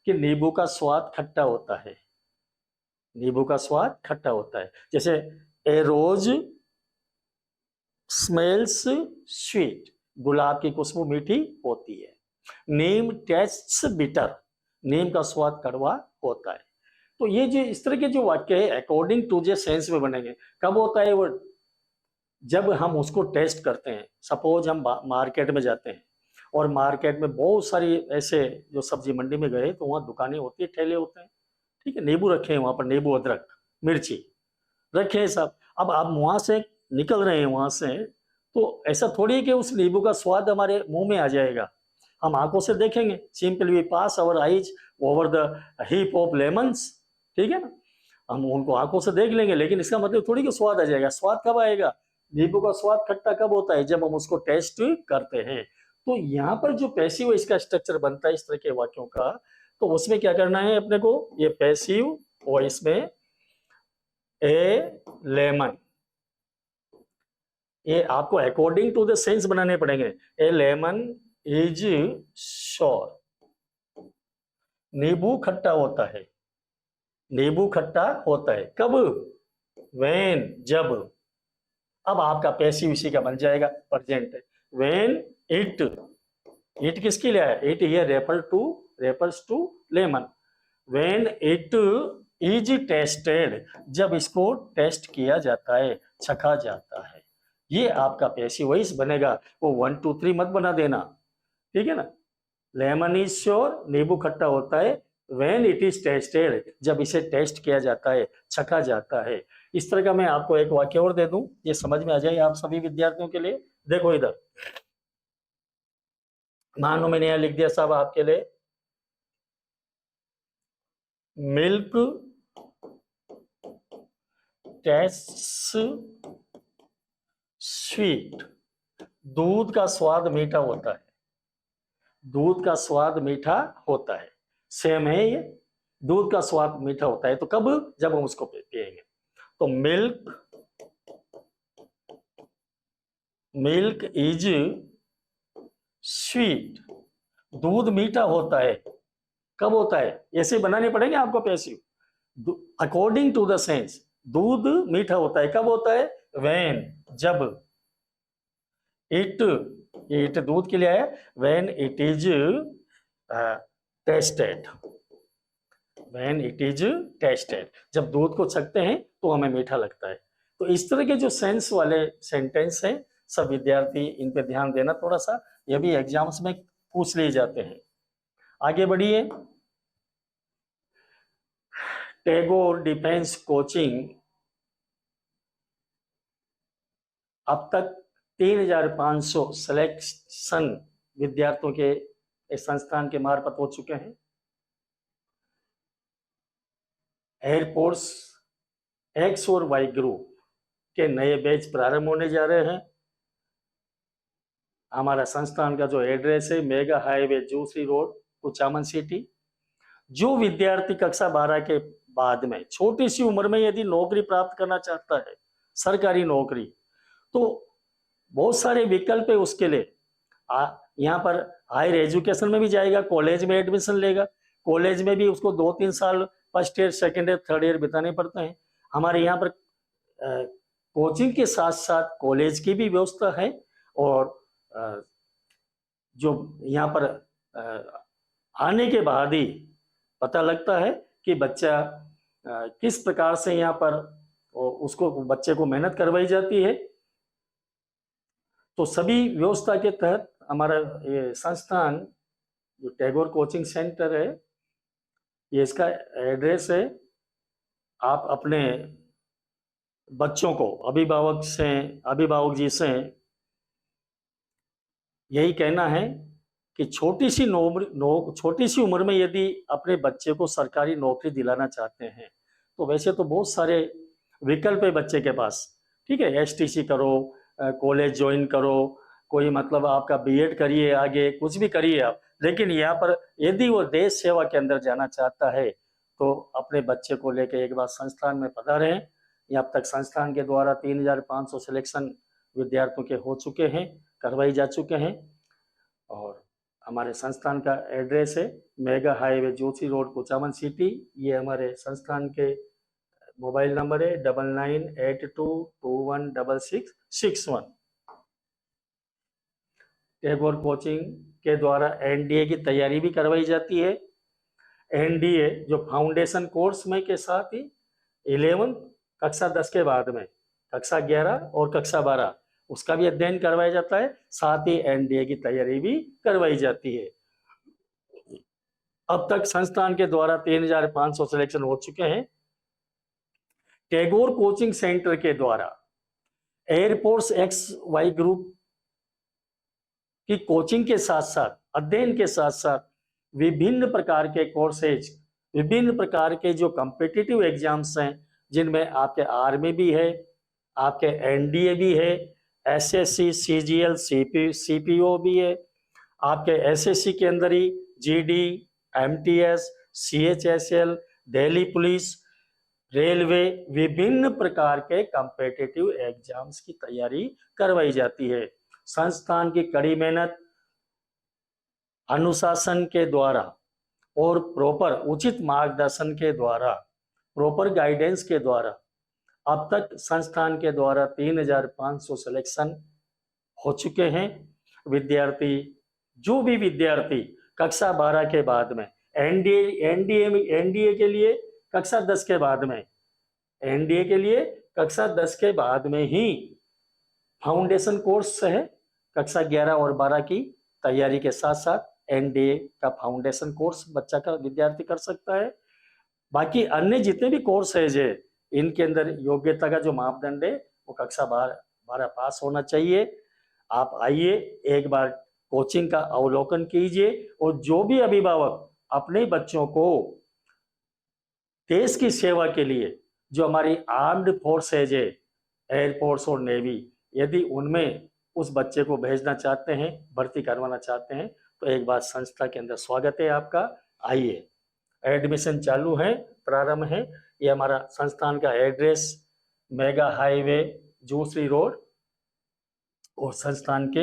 कि नींबू का स्वाद खट्टा होता है, नींबू का स्वाद खट्टा होता है। जैसे ए रोज स्मेल्स स्वीट, गुलाब की खुशबू मीठी होती है। नीम टेस्ट्स बिटर, नीम का स्वाद कड़वा होता है। तो ये जो इस तरह के जो वाक्य है अकॉर्डिंग टू जे सेंस में बनेंगे। कब होता है वो, जब हम उसको टेस्ट करते हैं। सपोज हम मार्केट में जाते हैं और मार्केट में बहुत सारी ऐसे जो सब्जी मंडी में गए तो वहाँ दुकानें होती है, ठेले होते हैं, ठीक है, नींबू रखे हैं वहाँ पर, नींबू अदरक मिर्ची रखे हैं सब। अब आप वहाँ से निकल रहे हैं वहाँ से, तो ऐसा थोड़ी है कि उस नींबू का स्वाद हमारे मुंह में आ जाएगा, हम आंखों से देखेंगे। Simply we pass our eyes over the heap of lemons, ठीक है ना। हम उनको आंखों से देख लेंगे, लेकिन इसका मतलब थोड़ी कि स्वाद आ जाएगा। स्वाद कब आएगा? नींबू का स्वाद खट्टा कब होता है? जब हम उसको टेस्ट करते हैं। तो यहाँ पर जो पैसिव वॉइस का स्ट्रक्चर बनता है इस तरह के वाक्यों का, तो उसमें क्या करना है अपने को? ये पैसिव वॉइस में ए लेमन, ये आपको अकॉर्डिंग टू द सेंस बनाने पड़ेंगे। ए लेमन इज श्योर, नींबू खट्टा होता है। नींबू खट्टा होता है कब? व्हेन, जब। अब आपका पैसिव इसी का बन जाएगा, प्रेजेंट है। व्हेन इट, इट किसके लिए है? इट ये refers to lemon. When it is tested, जब इसको टेस्ट किया जाता है, चखा जाता है। ये आपका पैसिव वॉइस बनेगा। वो 1 2 3 मत बना देना, ठीक है ना। लेमन इज श्योर, नींबू खट्टा होता है। व्हेन इट इज टेस्टेड, जब इसे टेस्ट किया जाता है, चखा जाता है। इस तरह का मैं आपको एक वाक्य और दे दूं, ये समझ में आ जाए आप सभी विद्यार्थियों के लिए। देखो इधर, मान लो मैंने यहां लिख दिया साहब आपके लिए, मिल्क टेस्ट स्वीट, दूध का स्वाद मीठा होता है। दूध का स्वाद मीठा होता है, सेम है ये। दूध का स्वाद मीठा होता है तो कब? जब हम उसको पिएंगे। तो मिल्क इज स्वीट, दूध मीठा होता है। कब होता है? ऐसे बनाने पड़ेंगे आपको passive. According to the sense, दूध मीठा होता है कब होता है? व्हेन, जब। इट दूध के लिए है। When it is tested, when it is tested, जब दूध को चखते हैं तो हमें मीठा लगता है। तो इस तरह के जो सेंस वाले सेंटेंस हैं, सब विद्यार्थी इन पे ध्यान देना थोड़ा सा, ये भी एग्जाम्स में पूछ लिए जाते हैं। आगे बढ़िए। टैगोर डिफेंस कोचिंग अब तक 3500 सिलेक्शन विद्यार्थियों के इस संस्थान के मार्फत हो चुके हैं। एयरफोर्स एक्स और वाई ग्रुप के नए बैच प्रारंभ होने जा रहे हैं। हमारा संस्थान का जो एड्रेस है, mega highway Joshi road, Kuchaman city. जो विद्यार्थी कक्षा 12 के बाद में छोटी सी उम्र में यदि नौकरी प्राप्त करना चाहता है, सरकारी नौकरी, तो बहुत सारे विकल्प है उसके लिए। यहाँ पर हायर एजुकेशन में भी जाएगा, कॉलेज में एडमिशन लेगा, कॉलेज में भी उसको 2-3 साल first year, second year, third year बिताने पड़ते हैं। हमारे यहाँ पर कोचिंग के साथ साथ कॉलेज की भी व्यवस्था है। और जो यहाँ पर आने के बाद ही पता लगता है कि बच्चा किस प्रकार से यहाँ पर उसको बच्चे को मेहनत करवाई जाती है। तो सभी व्यवस्था के तहत हमारा ये संस्थान जो टैगोर कोचिंग सेंटर है, ये इसका एड्रेस है। आप अपने बच्चों को अभिभावक जी से यही कहना है कि छोटी सी उम्र में यदि अपने बच्चे को सरकारी नौकरी दिलाना चाहते हैं, तो वैसे तो बहुत सारे विकल्प है बच्चे के पास, ठीक है। एसटीसी करो, कॉलेज ज्वाइन करो, कोई मतलब आपका बीएड करिए, आगे कुछ भी करिए आप। लेकिन यहाँ पर यदि वो देश सेवा के अंदर जाना चाहता है तो अपने बच्चे को लेकर एक बार संस्थान में पधारें। अब तक संस्थान के द्वारा 3500 सिलेक्शन विद्यार्थियों के हो चुके हैं, करवाई जा चुके हैं। और हमारे संस्थान का एड्रेस है mega highway Joshi road, Kuchaman city. ये हमारे संस्थान के मोबाइल नंबर है 9982216661। टैगोर कोचिंग के द्वारा एनडीए की तैयारी भी करवाई जाती है। एनडीए जो फाउंडेशन कोर्स में के साथ ही 11 कक्षा 10 के बाद में कक्षा 11 और कक्षा 12 उसका भी अध्ययन करवाया जाता है, साथ ही एनडीए की तैयारी भी करवाई जाती है। अब तक संस्थान के द्वारा 3500 सिलेक्शन हो चुके हैं। टैगोर कोचिंग सेंटर के द्वारा एयरफोर्स एक्स वाई ग्रुप की कोचिंग के साथ साथ, अध्ययन के साथ साथ विभिन्न प्रकार के कोर्सेज विभिन्न प्रकार के जो कॉम्पिटिटिव एग्जाम्स हैं, जिनमें आपके आर्मी भी है, आपके एनडीए भी है, एसएससी, सीजीएल, सीपीओ भी है, आपके एसएससी के अंदर ही GD, MTS, CHSL, Delhi police, railway, विभिन्न प्रकार के कॉम्पिटिटिव एग्जाम्स की तैयारी करवाई जाती है। संस्थान की कड़ी मेहनत, अनुशासन के द्वारा और प्रॉपर उचित मार्गदर्शन के द्वारा, प्रॉपर गाइडेंस के द्वारा अब तक संस्थान के द्वारा 3500 सिलेक्शन हो चुके हैं। विद्यार्थी, जो भी विद्यार्थी कक्षा 12 के बाद में एनडीए के लिए कक्षा 10 के बाद में, एनडीए के लिए कक्षा 10 के बाद में ही फाउंडेशन कोर्स है। कक्षा 11 और 12 की तैयारी के साथ साथ एनडीए का फाउंडेशन कोर्स बच्चा का विद्यार्थी कर सकता है। बाकी अन्य जितने भी कोर्सेज है, इनके अंदर योग्यता का जो मापदंड है वो कक्षा 12 पास होना चाहिए। आप आइए, एक बार कोचिंग का अवलोकन कीजिए, और जो भी अभिभावक अपने बच्चों को देश की सेवा के लिए, जो हमारी आर्म्ड फोर्सेज है, एयरफोर्स और नेवी, यदि उनमें उस बच्चे को भेजना चाहते हैं, भर्ती करवाना चाहते हैं, तो एक बार संस्था के अंदर स्वागत है आपका। आइए, एडमिशन चालू है, प्रारंभ है। ये हमारा संस्थान का address mega highway Jusari road, और संस्थान के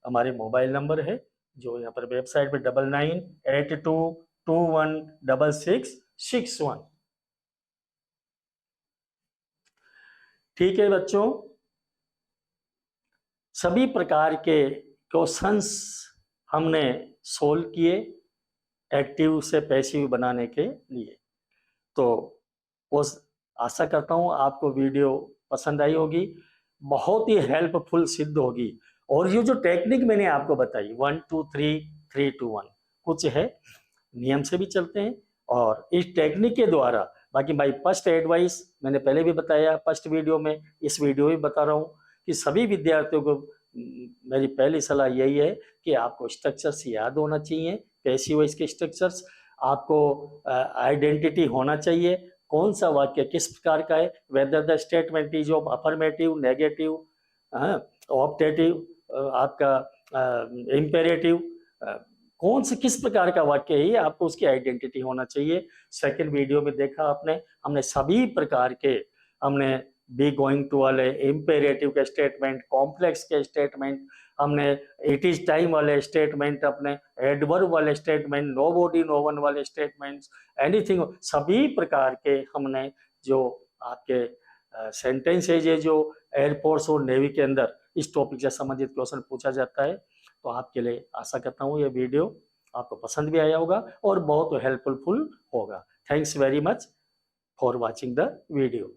हमारे मोबाइल नंबर है जो यहाँ पर वेबसाइट पे 9982216661। ठीक है बच्चों, सभी प्रकार के क्वेश्चंस हमने सोल्व किए एक्टिव से पैसिव बनाने के लिए। तो उस आशा करता हूँ आपको वीडियो पसंद आई होगी, बहुत ही हेल्पफुल सिद्ध होगी। और ये जो टेक्निक मैंने आपको बताई 1 2 3 3 2 1 कुछ है, नियम से भी चलते हैं, और इस टेक्निक के द्वारा, बाकी भाई फर्स्ट एडवाइस मैंने पहले भी बताया फर्स्ट वीडियो में, इस वीडियो में बता रहा हूँ कि सभी विद्यार्थियों को मेरी पहली सलाह यही है कि आपको स्ट्रक्चर्स याद होना चाहिए, पैसिव वॉइस के स्ट्रक्चर्स, आपको आइडेंटिटी होना चाहिए, कौन सा वाक्य किस प्रकार का है, whether the statement is of affirmative, negative, optative, आपका इम्पेरेटिव, कौन से किस प्रकार का वाक्य है, आपको उसकी आइडेंटिटी होना चाहिए। सेकंड वीडियो में देखा आपने, हमने सभी प्रकार के, हमने बी गोइंग टू वाले, इम्पेरेटिव के स्टेटमेंट, कॉम्प्लेक्स के स्टेटमेंट, हमने इट इज टाइम वाले स्टेटमेंट, अपने एडवर्ब वाले statement, nobody no one वाले स्टेटमेंट्स, एनीथिंग, सभी प्रकार के हमने जो आपके सेंटेंसेज है जो एयरफोर्स और नेवी के अंदर इस टॉपिक से संबंधित क्वेश्चन पूछा जाता है। तो आपके लिए आशा करता हूँ ये वीडियो आपको पसंद भी आया होगा और बहुत हेल्पफुल होगा। Thanks very much for watching the video.